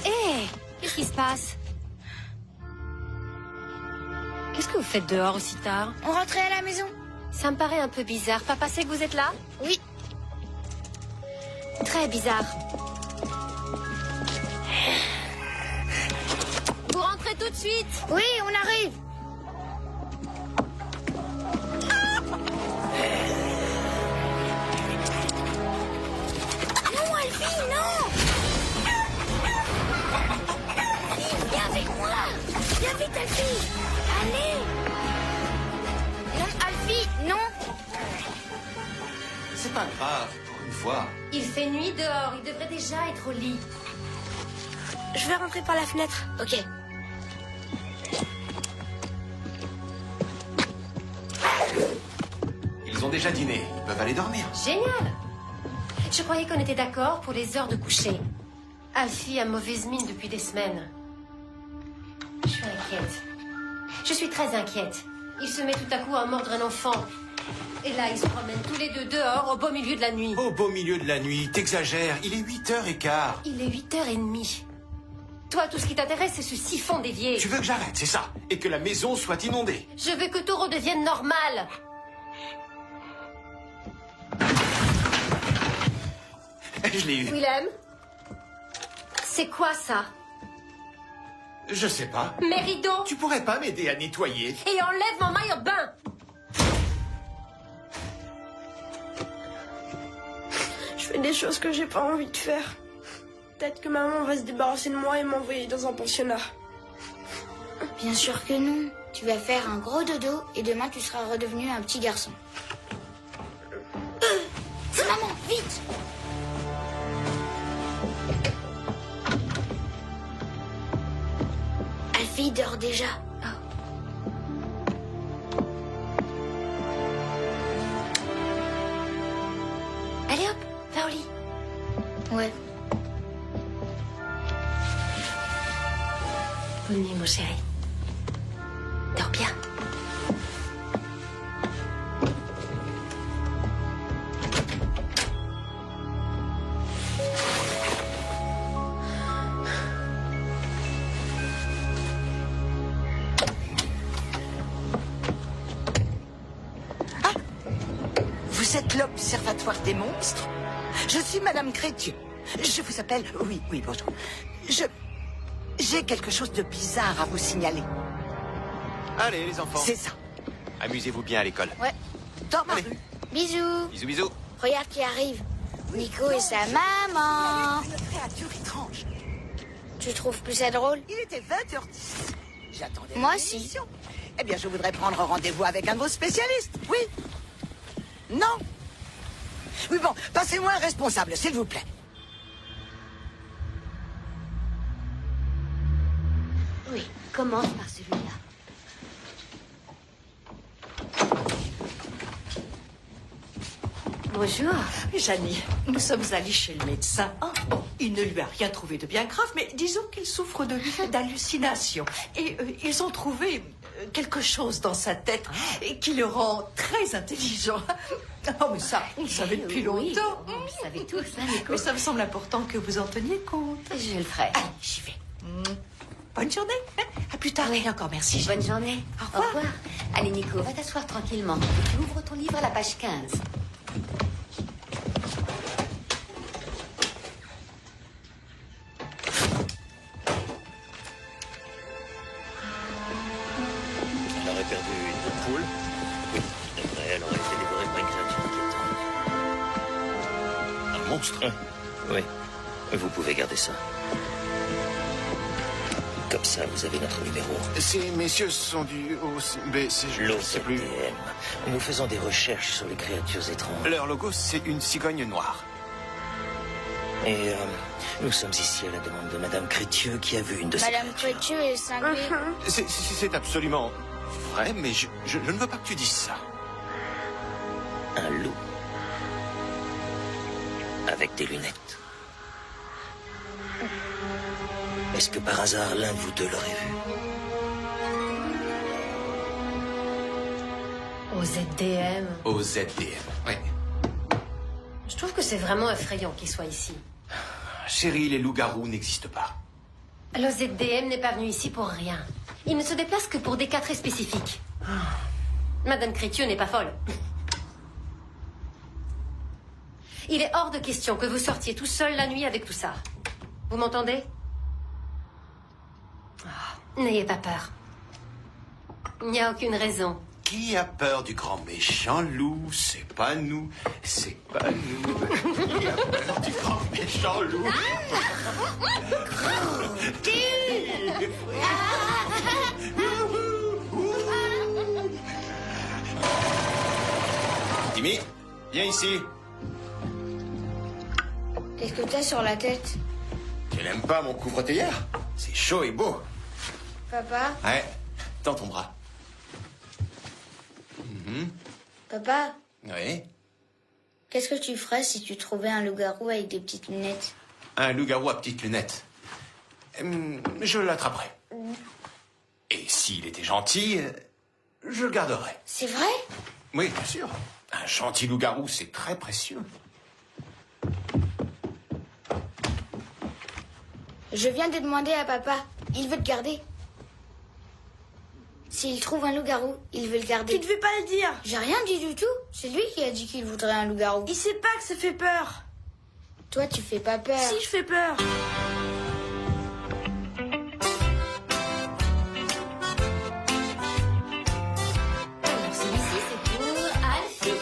Hé, qu'est-ce qui se passe? Qu'est-ce que vous faites dehors aussi tard? On rentrait à la maison? Ça me paraît un peu bizarre. Papa sait que vous êtes là? Oui. Très bizarre. Vous rentrez tout de suite? Oui, on arrive. Non, Alfie, non! Viens avec moi! Viens vite, Alfie! Allez! Non, Alfie, non! C'est pas grave, pour une fois. Il fait nuit dehors. Il devrait déjà être au lit. Je vais rentrer par la fenêtre. Ok. Ils ont déjà dîné, ils peuvent aller dormir. Génial! Je croyais qu'on était d'accord pour les heures de coucher. Alfie a mauvaise mine depuis des semaines. Je suis inquiète. Je suis très inquiète. Il se met tout à coup à mordre un enfant. Et là, ils se promènent tous les deux dehors au beau milieu de la nuit. Au beau milieu de la nuit, t'exagères, il est 8h15. Il est 8h30. Toi, tout ce qui t'intéresse, c'est ce siphon dévié. Tu veux que j'arrête, c'est ça? Et que la maison soit inondée? Je veux que tout redevienne normal. Je l'ai eu. Willem? C'est quoi ça? Je sais pas. Mes rideaux? Tu pourrais pas m'aider à nettoyer? Et enlève mon maillot de bain! Je fais des choses que j'ai pas envie de faire. Peut-être que maman va se débarrasser de moi et m'envoyer dans un pensionnat. Bien sûr que non. Tu vas faire un gros dodo et demain tu seras redevenu un petit garçon. C'est maman, vite! Alfie dort déjà. Allez hop, va au lit. Ouais. Bonne nuit, mon chéri. Dors bien. Vous êtes l'Observatoire des monstres? Je suis Madame Crétieux. Je vous appelle... Oui, bonjour. J'ai quelque chose de bizarre à vous signaler. Allez, les enfants. C'est ça. Amusez-vous bien à l'école. Ouais. Dans ma Allez. rue. Bisous. Bisous, bisous. Regarde qui arrive. Nico et sa maman. Une créature étrange. Tu trouves plus ça drôle? Il était 20h10. J'attendais Moi mon aussi. émission. Eh bien, je voudrais prendre rendez-vous avec un de vos spécialistes. Oui. Non. Oui, bon, passez-moi un responsable, s'il vous plaît. Oui, commence par celui-là. Bonjour. Jeannie, nous sommes allés chez le médecin. Il ne lui a rien trouvé de bien grave, mais disons qu'il souffre d'hallucinations. Et ils ont trouvé quelque chose dans sa tête qui le rend très intelligent. Oh, mais ça, on le savait depuis longtemps. Oui, vous savez tous, hein, Nico. Mais ça me semble important que vous en teniez compte. Je le ferai. Allez, j'y vais. Bonne journée. À plus tard. Et encore merci. Bonne journée. Au revoir. Allez, Nico, va t'asseoir tranquillement. Tu ouvres ton livre à la page 15. Elle aurait perdu une poule. Oui. Après, elle aurait été dévorée par une créature inquiétante. Un monstre? Oui. Vous pouvez garder ça. Comme ça, vous avez notre numéro. Ces messieurs sont du OCB, je sais plus. L'OCDM. Nous faisons des recherches sur les créatures étranges. Leur logo, c'est une cigogne noire. Et nous sommes ici à la demande de Madame Crétieux qui a vu une de ces Madame créatures. Crétieux est cinglée. C'est absolument vrai, mais je ne veux pas que tu dises ça. Un loup. Avec des lunettes. Est-ce que par hasard l'un de vous deux l'aurait vu? Au ZDM. Au ZDM, oui. Je trouve que c'est vraiment effrayant qu'il soit ici. Chérie, les loups-garous n'existent pas. Le ZDM n'est pas venu ici pour rien. Il ne se déplace que pour des cas très spécifiques. Madame Crétieux n'est pas folle. Il est hors de question que vous sortiez tout seul la nuit avec tout ça. Vous m'entendez? N'ayez pas peur. Il n'y a aucune raison. Qui a peur du grand méchant loup? C'est pas nous. C'est pas nous. Qui a peur du grand méchant loup? Timmy, viens ici. Qu'est-ce que t'as sur la tête? Tu n'aimes pas mon couvre-théière? C'est chaud et beau. Papa? Ouais, tends ton bras. Papa, Oui. qu'est-ce que tu ferais si tu trouvais un loup-garou avec des petites lunettes? Un loup-garou à petites lunettes. Je l'attraperai. Et s'il était gentil, je le garderai. C'est vrai? Oui, bien sûr. Un gentil loup-garou, c'est très précieux. Je viens de demander à papa. Il veut te garder. S'il trouve un loup-garou, il veut le garder. Tu devais pas le dire. J'ai rien dit du tout. C'est lui qui a dit qu'il voudrait un loup-garou. Il sait pas que ça fait peur. Toi, tu fais pas peur. Si, je fais peur. Alors celui-ci, c'est pour Alfie.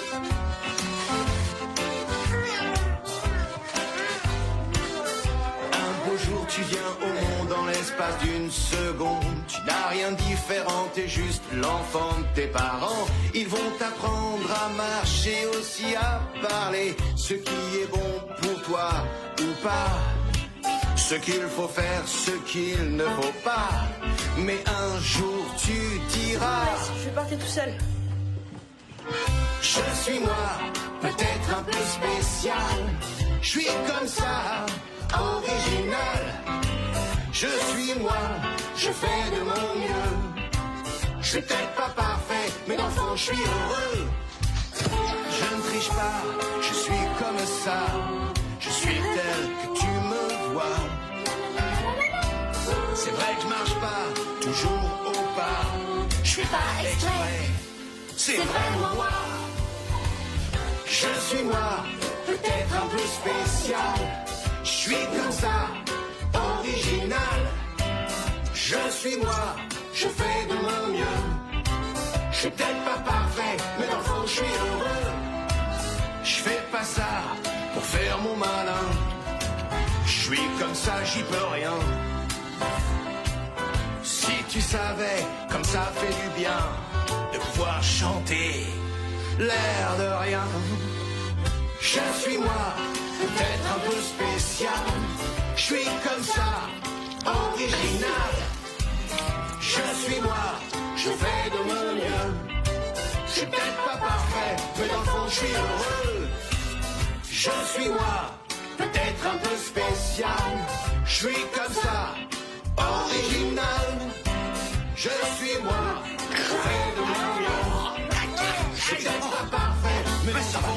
Un beau jour, tu viens au monde en l'espace d'une seconde. Tu n'as rien de différent, t'es juste l'enfant de tes parents. Ils vont t'apprendre à marcher, aussi à parler. Ce qui est bon pour toi ou pas. Ce qu'il faut faire, ce qu'il ne faut pas. Mais un jour, tu diras... Je vais partir tout seul. Je suis moi, peut-être un peu spécial. Je suis comme ça, original. Je suis moi, je fais de mon mieux. Je suis peut-être pas parfait, mais dans le fond, je suis heureux. Je ne triche pas, je suis comme ça. Je suis tel que tu me vois. C'est vrai que je marche pas toujours au pas. Je suis pas exprès, c'est vraiment moi. Je suis moi, peut-être un peu spécial. Je suis comme ça, original. Je suis moi, je fais de mon mieux. Je suis peut-être pas parfait, mais dans le fond je suis heureux. Je fais pas ça pour faire mon malin. Je suis comme ça, j'y peux rien. Si tu savais comme ça fait du bien de pouvoir chanter l'air de rien. Je suis moi, peut-être un peu spécial. Je suis comme ça, original. Je suis moi, je fais de mon mieux. Je suis peut-être pas parfait, mais dans le fond je suis heureux. Je suis moi, peut-être un peu spécial. Je suis comme ça, original. Je suis moi, je fais de mon mieux. Je suis peut-être pas parfait, mais ça va.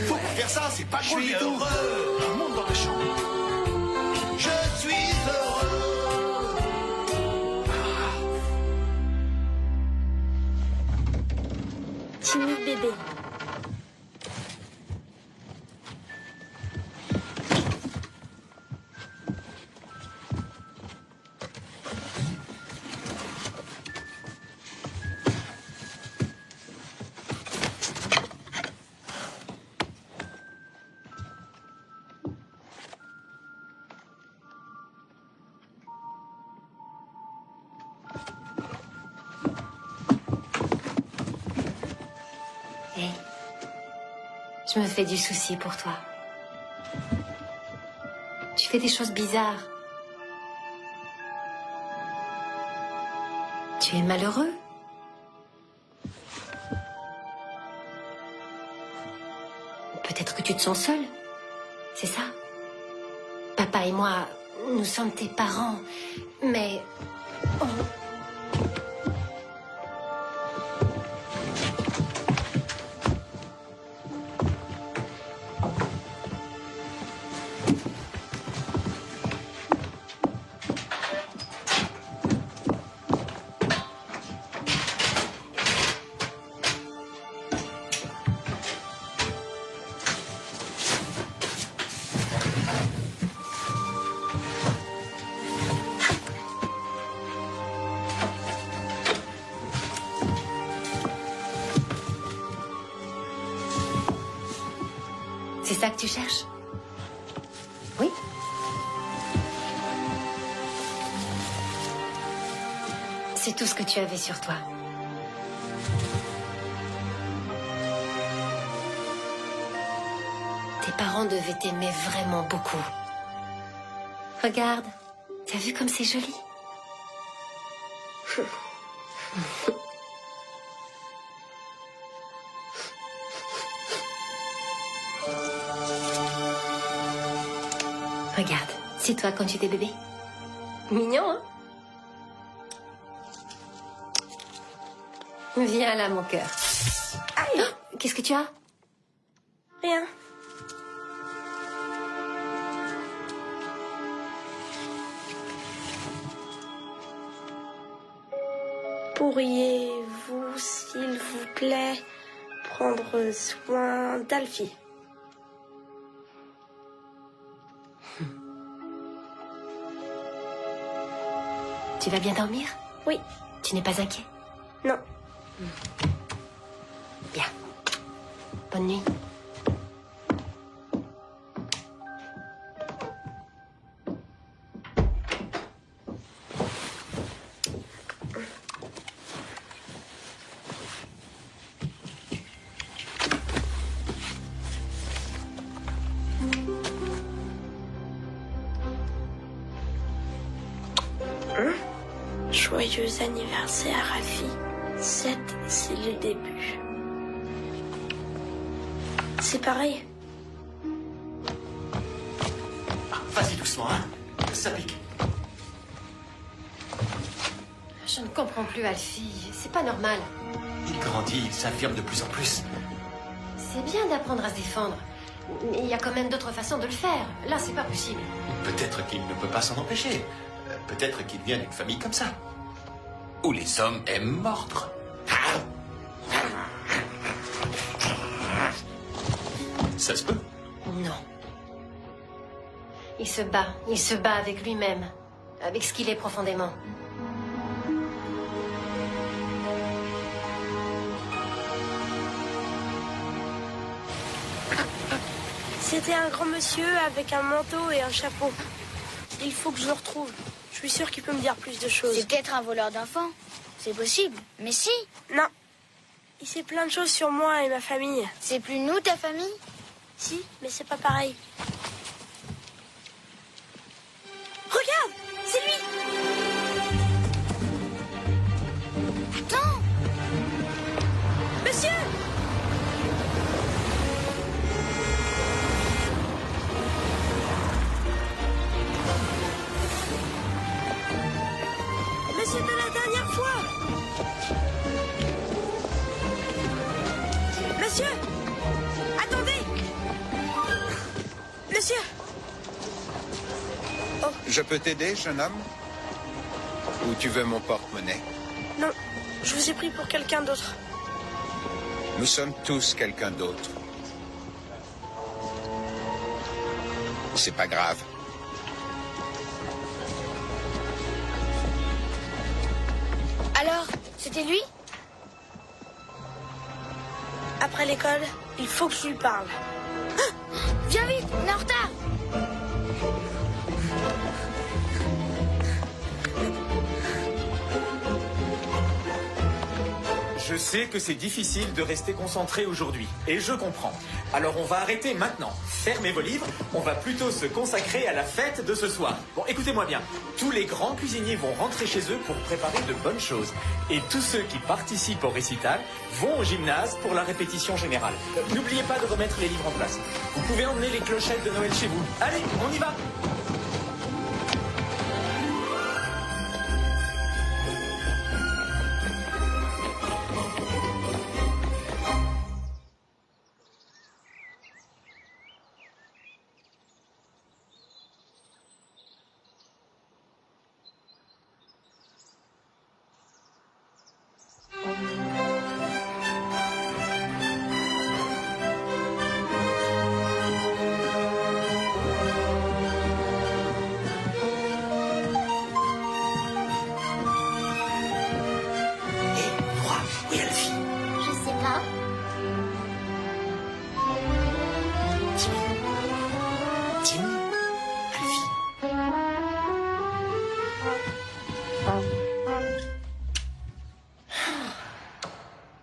Faut pas faire ça, c'est pas cool. Je suis heureux, tout le monde dans la chambre. Je suis heureux. Timmy bébé. Je me fais du souci pour toi. Tu fais des choses bizarres. Tu es malheureux? Peut-être que tu te sens seul. C'est ça? Papa et moi, nous sommes tes parents, mais... C'est ça que tu cherches? Oui? C'est tout ce que tu avais sur toi. Tes parents devaient t'aimer vraiment beaucoup. Regarde, t'as vu comme c'est joli? Regarde, c'est toi quand tu étais bébé. Mignon, hein? Viens là, mon cœur. Aïe! Oh, qu'est-ce que tu as? Rien. Pourriez-vous, s'il vous plaît, prendre soin d'Alfie? Tu vas bien dormir? Oui. Tu n'es pas inquiet? Non. Bien. Bonne nuit. Joyeux anniversaire, Rafi. 7, c'est le début. C'est pareil. Vas-y doucement, hein. Ça pique. Je ne comprends plus, Alfie. C'est pas normal. Il grandit, il s'affirme de plus en plus. C'est bien d'apprendre à se défendre. Mais il y a quand même d'autres façons de le faire. Là, c'est pas possible. Peut-être qu'il ne peut pas s'en empêcher. Peut-être qu'il vient d'une famille comme ça. Où les hommes aiment mordre. Ça se peut? Non. Il se bat avec lui-même, avec ce qu'il est profondément. C'était un grand monsieur avec un manteau et un chapeau. Il faut que je le retrouve. Je suis sûre qu'il peut me dire plus de choses. C'est peut-être un voleur d'enfants. C'est possible. Mais si. Non. Il sait plein de choses sur moi et ma famille. C'est plus nous, ta famille? Si, mais c'est pas pareil. Regarde, c'est lui. Attends. Monsieur! Monsieur de la dernière fois! Monsieur! Attendez! Monsieur! Oh. Je peux t'aider, jeune homme? Ou tu veux mon porte-monnaie? Non, je vous ai pris pour quelqu'un d'autre. Nous sommes tous quelqu'un d'autre. C'est pas grave. Alors, c'était lui? Après l'école, il faut que je lui parle. Ah, viens vite, on est en retard. Je sais que c'est difficile de rester concentré aujourd'hui, et je comprends. Alors on va arrêter maintenant. Fermez vos livres. On va plutôt se consacrer à la fête de ce soir. Bon, écoutez-moi bien. Tous les grands cuisiniers vont rentrer chez eux pour préparer de bonnes choses. Et tous ceux qui participent au récital vont au gymnase pour la répétition générale. N'oubliez pas de remettre les livres en place. Vous pouvez emmener les clochettes de Noël chez vous. Allez, on y va!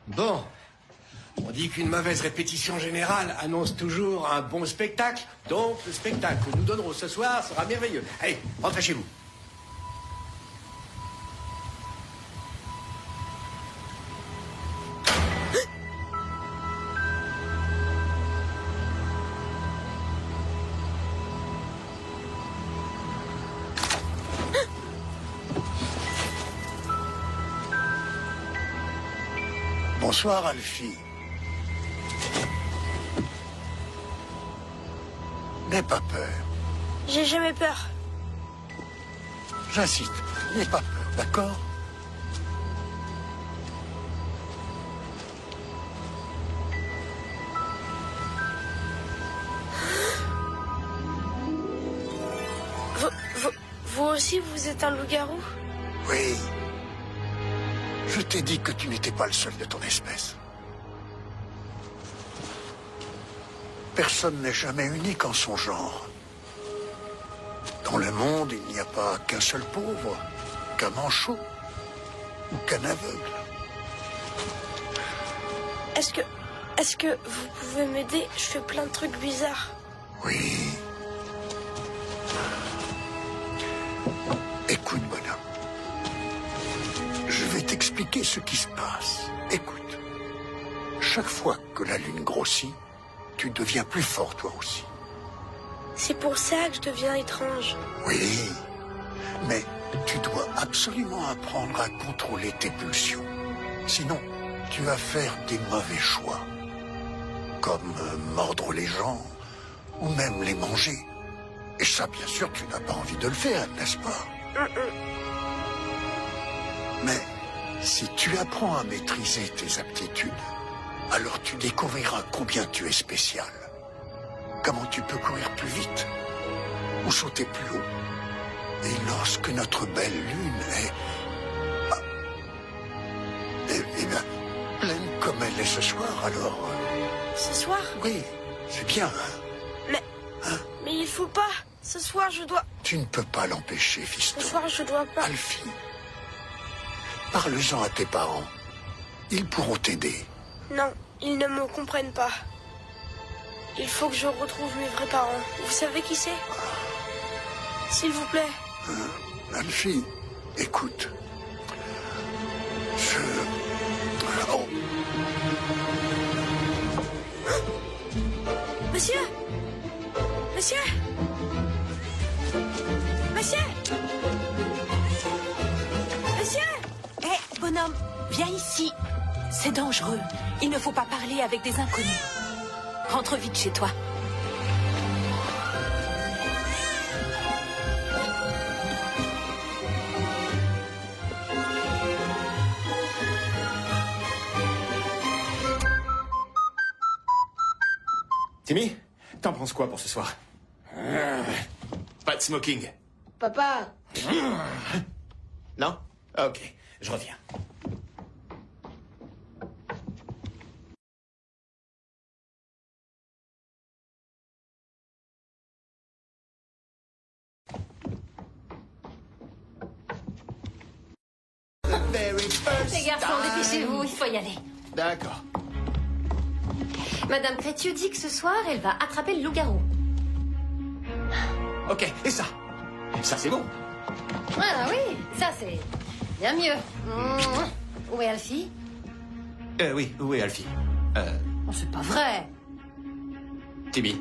Bon, on dit qu'une mauvaise répétition générale annonce toujours un bon spectacle. Donc, le spectacle que nous donnerons ce soir sera merveilleux. Allez, rentrez chez vous. Bonsoir, Alfie. N'aie pas peur. J'ai jamais peur. J'insiste, n'aie pas peur, d'accord? Vous aussi, vous êtes un loup-garou? Oui. Je t'ai dit que tu n'étais pas le seul de ton espèce. Personne n'est jamais unique en son genre. Dans le monde, il n'y a pas qu'un seul pauvre, qu'un manchot ou qu'un aveugle. Est-ce que vous pouvez m'aider? Je fais plein de trucs bizarres. Oui. Écoute, bonhomme. Je vais t'expliquer ce qui se passe. Écoute. Chaque fois que la lune grossit, tu deviens plus fort toi aussi. C'est pour ça que je deviens étrange. Oui. Mais tu dois absolument apprendre à contrôler tes pulsions. Sinon, tu vas faire des mauvais choix. Comme mordre les gens, ou même les manger. Et ça, bien sûr, tu n'as pas envie de le faire, n'est-ce pas? Mais si tu apprends à maîtriser tes aptitudes, alors tu découvriras combien tu es spécial. Comment tu peux courir plus vite ou sauter plus haut. Et lorsque notre belle lune est... Eh bien, pleine comme elle est ce soir, alors... Ce soir? Oui, c'est bien, hein? Mais il faut pas. Ce soir, je dois... Tu ne peux pas l'empêcher, fiston. Ce soir, je dois pas. Alfie, parle-en à tes parents. Ils pourront t'aider. Non, ils ne me comprennent pas. Il faut que je retrouve mes vrais parents. Vous savez qui c'est? S'il vous plaît. Alfie, écoute. Oh. Monsieur! Monsieur! Monsieur! Monsieur! Hé, bonhomme, viens ici. C'est dangereux. Il ne faut pas parler avec des inconnus. Rentre vite chez toi. Timmy, t'en penses quoi pour ce soir? Pas de smoking. Papa. Non? Ok, je reviens. Les garçons, dépêchez-vous, il faut y aller. D'accord. Madame Crétieux dit que ce soir, elle va attraper le loup-garou. Ok, et ça? Ça, c'est bon. Ah oui, ça c'est bien mieux. Où est Alfie? Oui, où est Alfie? Oh, c'est pas vrai. Timmy.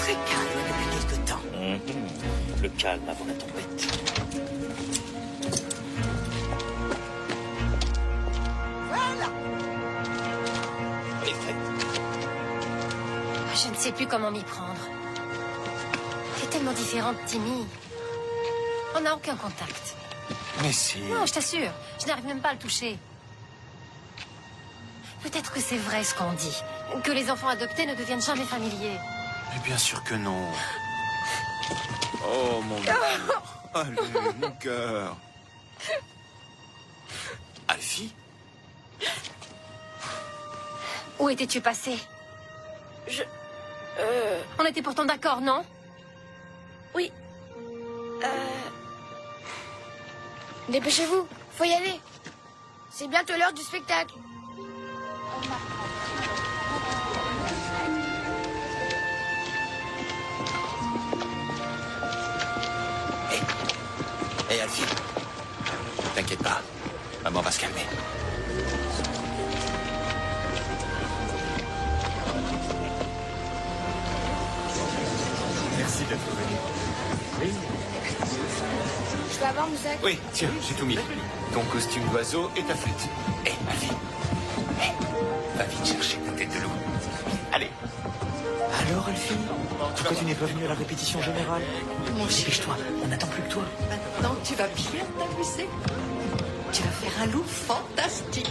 Très calme depuis quelque temps. Le calme avant la tempête. Voilà. Elle est faite. Je ne sais plus comment m'y prendre. Tu es tellement différente, Timmy. On n'a aucun contact. Mais si. Non, je t'assure, je n'arrive même pas à le toucher. Peut-être que c'est vrai ce qu'on dit, que les enfants adoptés ne deviennent jamais familiers. Mais bien sûr que non. Oh, mon cœur. Allez, mon cœur. Alfie? Où étais-tu passé? On était pourtant d'accord, non? Oui. Dépêchez-vous, faut y aller. C'est bientôt l'heure du spectacle. Hé, Alfie. T'inquiète pas. Maman va se calmer. Merci d'être venu. Oui. Je peux avoir mon sac? Oui, tiens, j'ai tout mis. Ton costume d'oiseau et ta flûte. Hé, Alfie. Va vite chercher ta tête de loup. Allez. Alors, Alfie, pourquoi tu n'es pas venue à la répétition générale? Dépêche-toi, on n'attend plus que toi. Maintenant, tu vas bien t'amuser. Tu vas faire un loup fantastique.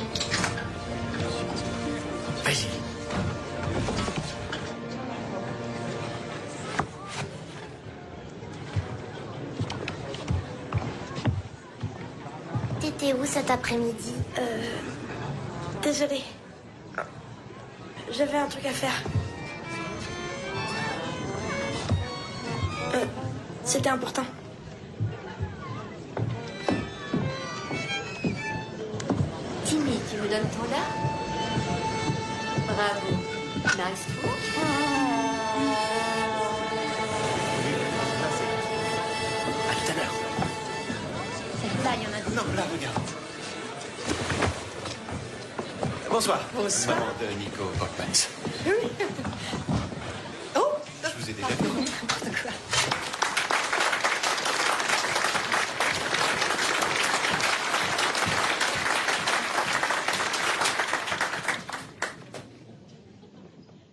Vas-y. T'étais où cet après-midi? Désolée. J'avais un truc à faire. C'était important. Timmy, tu me donnes ton là? Bravo. Nice talk. À tout à l'heure. Là, il y en a deux. Non, là, regarde. Bonsoir. Bonsoir. Maman de Nico Hawkmans. Oui. Oh, Je vous ai déjà vu. n'importe quoi.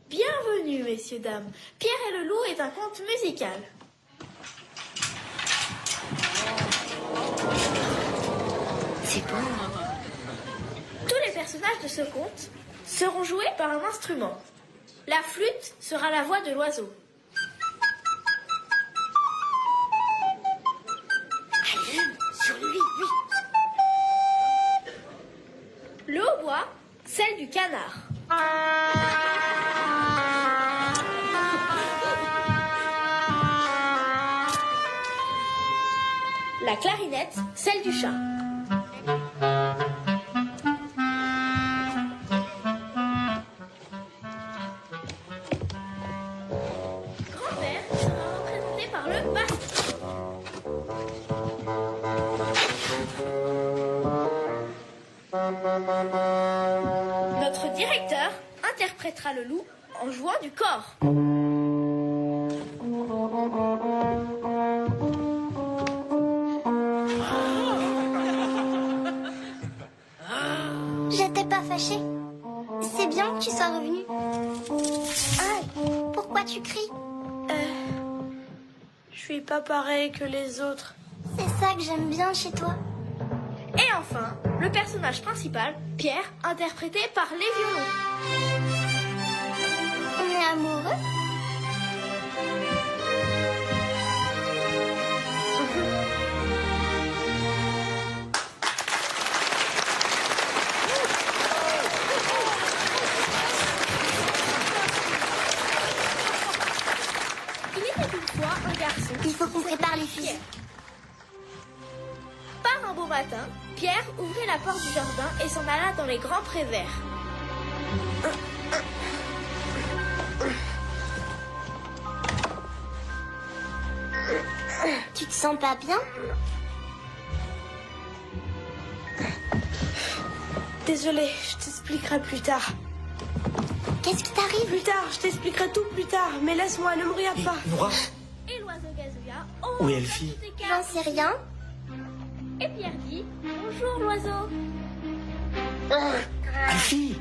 Bienvenue, messieurs, dames. Pierre et le loup est un conte musical. C'est beau. Tous les personnages de ce conte seront joués par un instrument. La flûte sera la voix de l'oiseau. Allez, sur lui, oui. Le hautbois, celle du canard. La clarinette, celle du chat. Grand-père sera représenté par le basson. Notre directeur interprétera le loup en jouant du corps. J'étais pas fâchée. C'est bien que tu sois revenu. Ah, pourquoi tu cries? Je suis pas pareil que les autres. C'est ça que j'aime bien chez toi. Et enfin, le personnage principal, Pierre, interprété par les violons. On est amoureux? Il était une fois un garçon. Il faut qu'on prépare les filles. Par un beau matin, Pierre ouvrit la porte du jardin et s'en alla dans les grands prés verts. Tu te sens pas bien? Désolée, je t'expliquerai plus tard. Qu'est-ce qui t'arrive? Plus tard, je t'expliquerai tout plus tard, mais laisse-moi, ne me regarde pas. Nora, Et l'oiseau gazouilla. où est Elfie? J'en sais rien. Et Pierre dit bonjour l'oiseau. Elfie!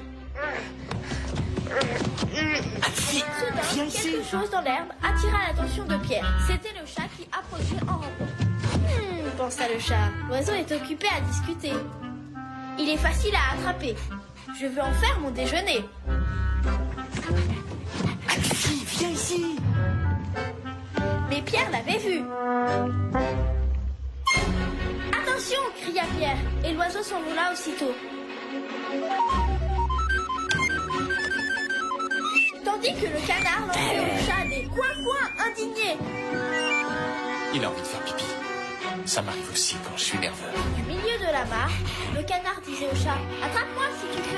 Soudain, Viens ici. quelque chose dans l'herbe attira l'attention de Pierre. C'était le chat qui approchait en rampant. Pensa le chat, l'oiseau est occupé à discuter. Il est facile à attraper. Je veux en faire mon déjeuner. Elfie, viens ici! Mais Pierre l'avait vu. Attention, cria Pierre, et l'oiseau s'envola aussitôt. Tandis que le canard lançait au chat des coins-coins indignés. Il a envie de faire pipi. Ça m'arrive aussi quand je suis nerveux. Du milieu de la mare, le canard disait au chat « Attrape-moi si tu peux !»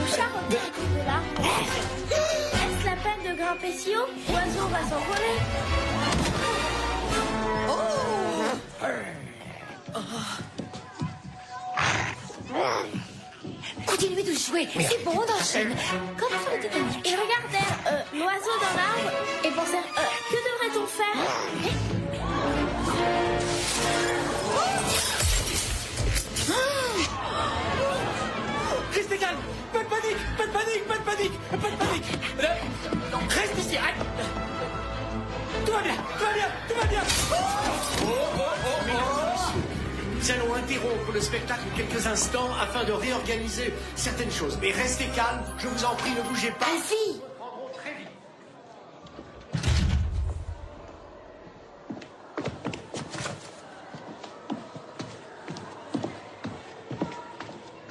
Le chat revenait autour de l'arbre. Est-ce la peine de grimper si haut? L'oiseau va s'envoler. Continuez de jouer, c'est bon, on enchaîne. Comme sur le Titanic. Ils regardèrent l'oiseau dans l'arbre et pensèrent que devrait-on faire? Restez calme. Pas de panique, pas de panique, pas de panique, pas de panique. Reste ici, arrête. Tout va bien, tout va bien, tout va bien. Nous allons interrompre le spectacle quelques instants afin de réorganiser certaines choses. Mais restez calme, je vous en prie, ne bougez pas. Alfie!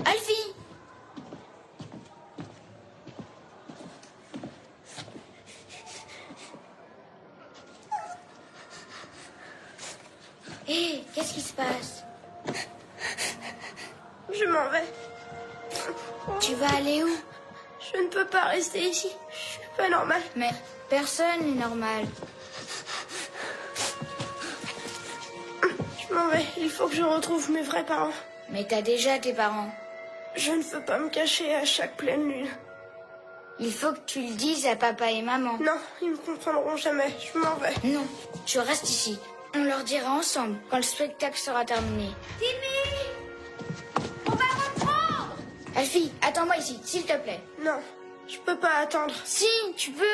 Alfie! Hé, qu'est-ce qui se passe? Je m'en vais. Tu vas aller où? Je ne peux pas rester ici. Je suis pas normale. Mais personne n'est normal. Je m'en vais. Il faut que je retrouve mes vrais parents. Mais t'as déjà tes parents. Je ne veux pas me cacher à chaque pleine lune. Il faut que tu le dises à papa et maman. Non, ils me comprendront jamais. Je m'en vais. Non, tu restes ici. On leur dira ensemble quand le spectacle sera terminé. Timmy! On va reprendre! Alfie, attends-moi ici, s'il te plaît. Non, je peux pas attendre. Si, tu peux.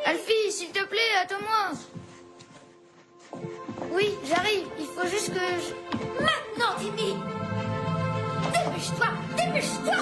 Alfie, s'il te plaît, attends-moi. Oui, j'arrive. Il faut juste que je... Maintenant, Timmy! Dépêche-toi, dépêche-toi!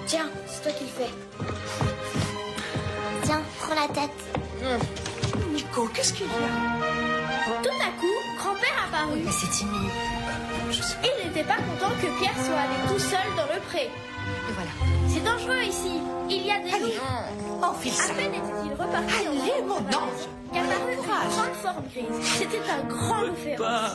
Tiens, c'est toi qui le fais. Tiens, prends la tête. Nico, qu'est-ce qu'il y a? Tout à coup, grand-père apparut. Mais c'est Timmy. Il n'était pas content que Pierre soit allé tout seul dans le pré. Et voilà. C'est dangereux ici. Il y a des Allez, loups. enfile ça. À peine était-il reparti Allez, mon ange. qu'apparut une grande forme grise. C'était un grand loup féroce.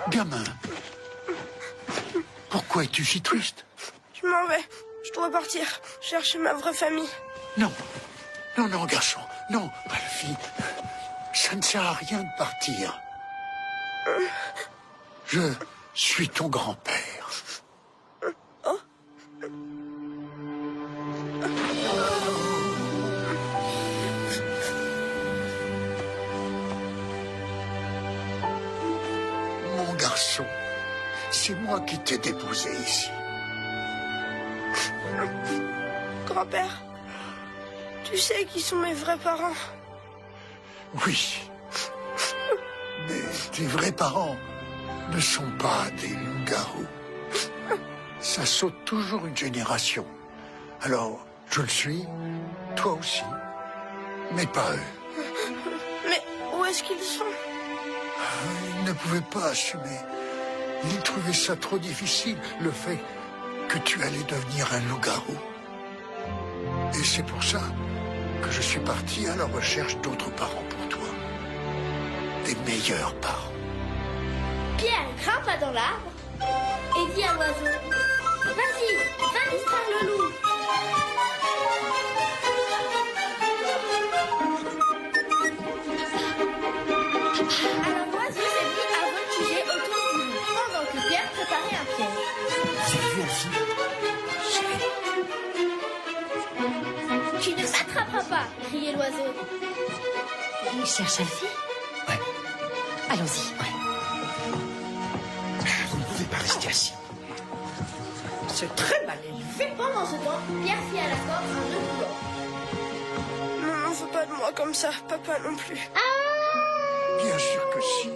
Gamin, pourquoi es-tu si triste? Je m'en vais. Je dois partir. Chercher ma vraie famille. Non. Non, non, garçon. Non, Alfie. Ça ne sert à rien de partir. Je suis ton grand-père. Oh. Mon garçon, c'est moi qui t'ai déposé ici. Grand-père, tu sais qui sont mes vrais parents? Oui. Mais tes vrais parents ne sont pas des loups-garous. Ça saute toujours une génération. Alors, je le suis, toi aussi, mais pas eux. Mais où est-ce qu'ils sont? Ils ne pouvaient pas assumer. Ils trouvaient ça trop difficile, le fait que tu allais devenir un loup-garou. Et c'est pour ça que je suis parti à la recherche d'autres parents pour toi. Des meilleurs parents. Pierre grimpa dans l'arbre et dit à l'oiseau: Vas-y, va distraire le loup. Alors l'oiseau s'est mis à voltiger autour du loup pendant que Pierre préparait un piège. Vous avez vu Alfie? Tu ne s'attraperas pas, criait l'oiseau. Il cherche Alfie? Ouais. Allons-y. Ouais. Vous ne pouvez pas rester assis. C'est très mal élevé. Pendant ce temps, Pierre fit à la corde un nœud blanc. Non, ne veux pas de moi comme ça, papa non plus. Bien sûr que si.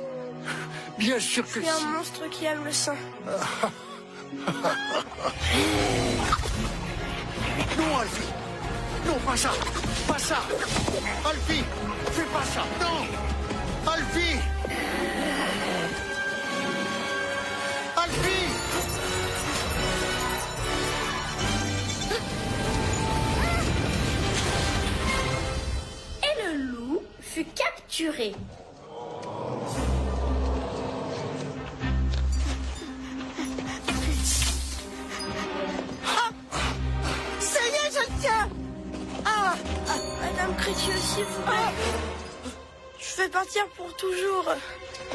Bien sûr que Je suis si. un monstre qui aime le sein. Non, Alfie. Non, pas ça. Pas ça. Alfie, fais pas ça. Non. Alfie. Alfie. Et le loup fut capturé. Ça y est, je le tiens. Madame Crétieux, s'il vous plaît. Je vais partir pour toujours.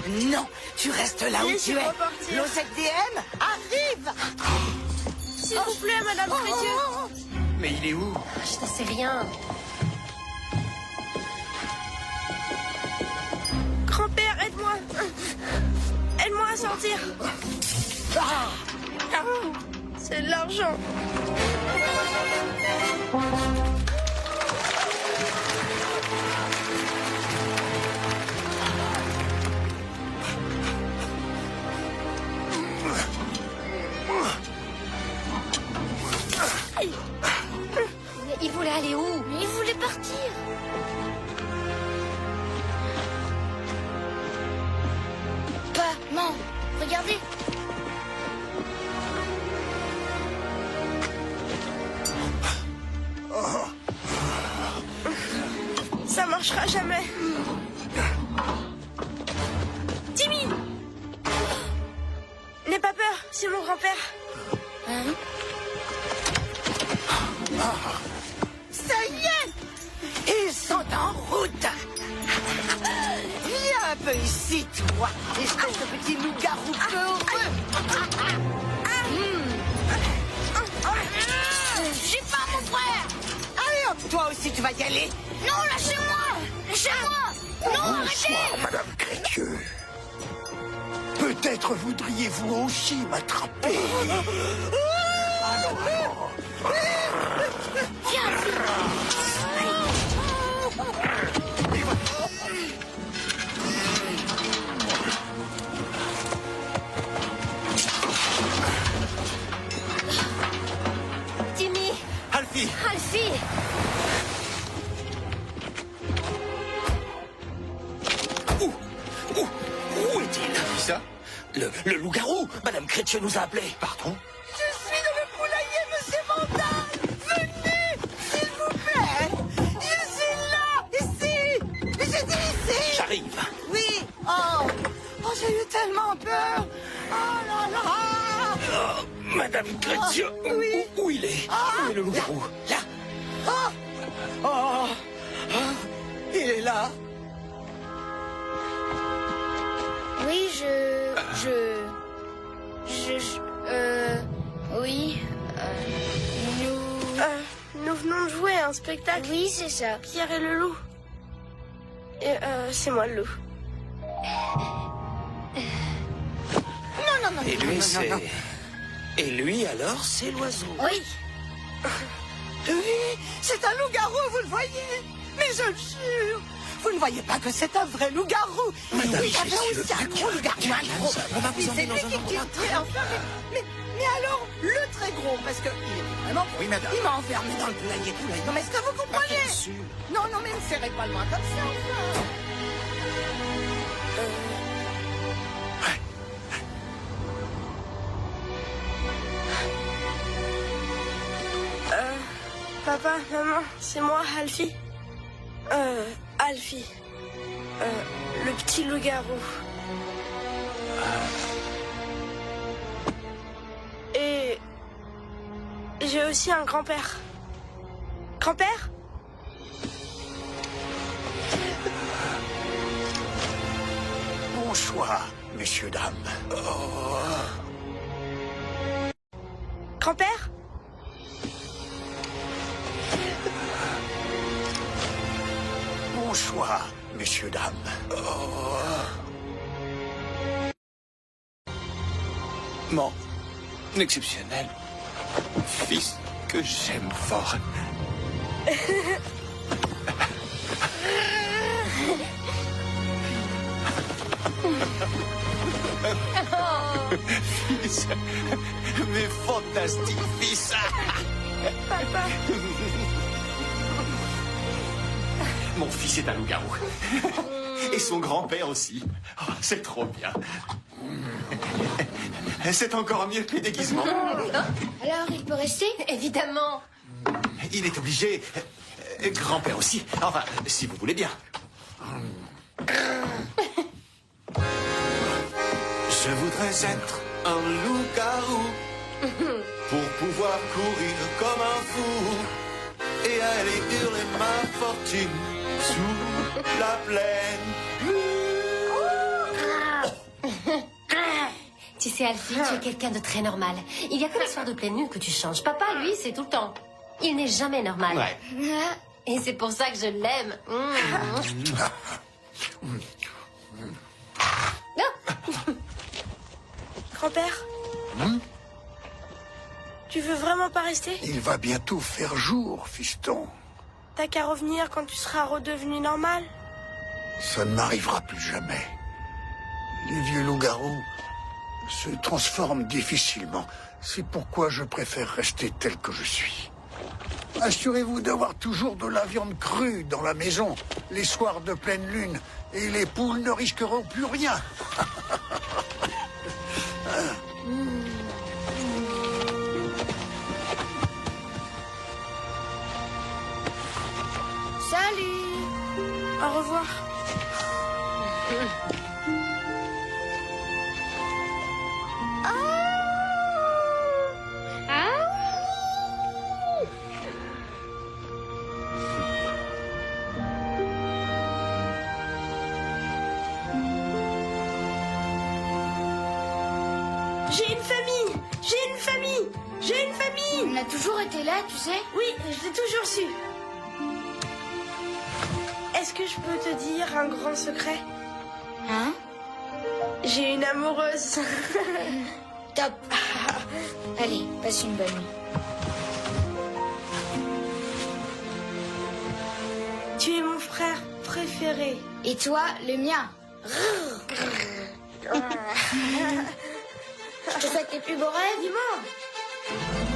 Non, tu restes là où tu Laissez-moi es. partir. L'OZDM arrive. S'il vous plaît, Madame Crétieux. Mais il est où? Je ne sais rien. Grand-père, aide-moi. Aide-moi à sortir. C'est de l'argent. Mais il voulait aller où? Mais il voulait partir. Pas, maman, regardez. Ça marchera jamais. Timmy! N'aie pas peur, c'est mon grand-père. Hein? Ça y est, ils sont en route. Viens un peu ici, toi, espèce de petit loup-garou peureux. J'ai pas mon frère. Allez hop, toi aussi tu vas y aller. Non, lâchez-moi. Lâchez-moi. Non, arrêtez. Bonsoir, Madame Crétieux. Peut-être voudriez-vous aussi m'attraper. Alors. Timmy! Alfie! Alfie! Où est-il? Qui ça? Le loup-garou! Madame Crétieux nous a appelés. Pardon? Je suis dans le poulailler, monsieur Vandal. Venez, s'il vous plaît. Je suis là, ici. Je dis ici. J'arrive. Oui. Oh, j'ai eu tellement peur. Oh là là. Oh, Madame Chrétien, oui. Où il est? Où est le loup-garou? Là. Oh. Oh. Il est là. Oui, oui, nous venons de jouer à un spectacle. Oui, c'est ça. Pierre et le loup. Et c'est moi le loup. Et lui, c'est... Et lui, alors, c'est l'oiseau. Oui. Oui, c'est un loup-garou, vous le voyez. Mais je le jure. Vous ne voyez pas que c'est un vrai loup-garou. Oui, il y avait aussi un gros loup-garou. On va vous emmener dans un endroit. Mais alors, le très gros, parce que il est vraiment... Oui, madame. Il m'a enfermé dans le poulailler. Non, mais est-ce que vous comprenez? Bien sûr. Non, mais ne serrez pas le main comme ça, enfin. Papa, maman, c'est moi, Alfie. Alfie. Le petit loup-garou. Et j'ai aussi un grand-père. Grand-père? Bon choix, messieurs, dames. Grand-père? Bon choix, messieurs, dames. Mon exceptionnel fils que j'aime fort. Fils, mais fantastique fils. Papa. Mon fils est un loup-garou. Et son grand-père aussi. Oh, c'est trop bien. C'est encore mieux que les déguisements. Alors, il peut rester? Évidemment. Il est obligé. Grand-père aussi. Enfin, si vous voulez bien. Je voudrais être un loup-garou pour pouvoir courir comme un fou et aller hurler ma fortune sous la plaine. Tu sais, Alfie, tu es quelqu'un de très normal. Il y a que les soirs de pleine lune que tu changes. Papa, lui, c'est tout le temps. Il n'est jamais normal. Ouais. Et c'est pour ça que je l'aime. Grand-père? Tu veux vraiment pas rester? Il va bientôt faire jour, fiston. T'as qu'à revenir quand tu seras redevenu normal. Ça ne m'arrivera plus jamais. Les vieux loups-garous se transforment difficilement. C'est pourquoi je préfère rester tel que je suis. Assurez-vous d'avoir toujours de la viande crue dans la maison, les soirs de pleine lune, et les poules ne risqueront plus rien. Salut. Au revoir. J'ai une famille. J'ai une famille. J'ai une famille. On a toujours été là, tu sais? Oui, je l'ai toujours su. Est-ce que je peux te dire un grand secret? Hein? J'ai une amoureuse. Top. Allez, passe une bonne nuit. Tu es mon frère préféré. Et toi, le mien. Je te souhaite tes plus beaux rêves. Dis-moi.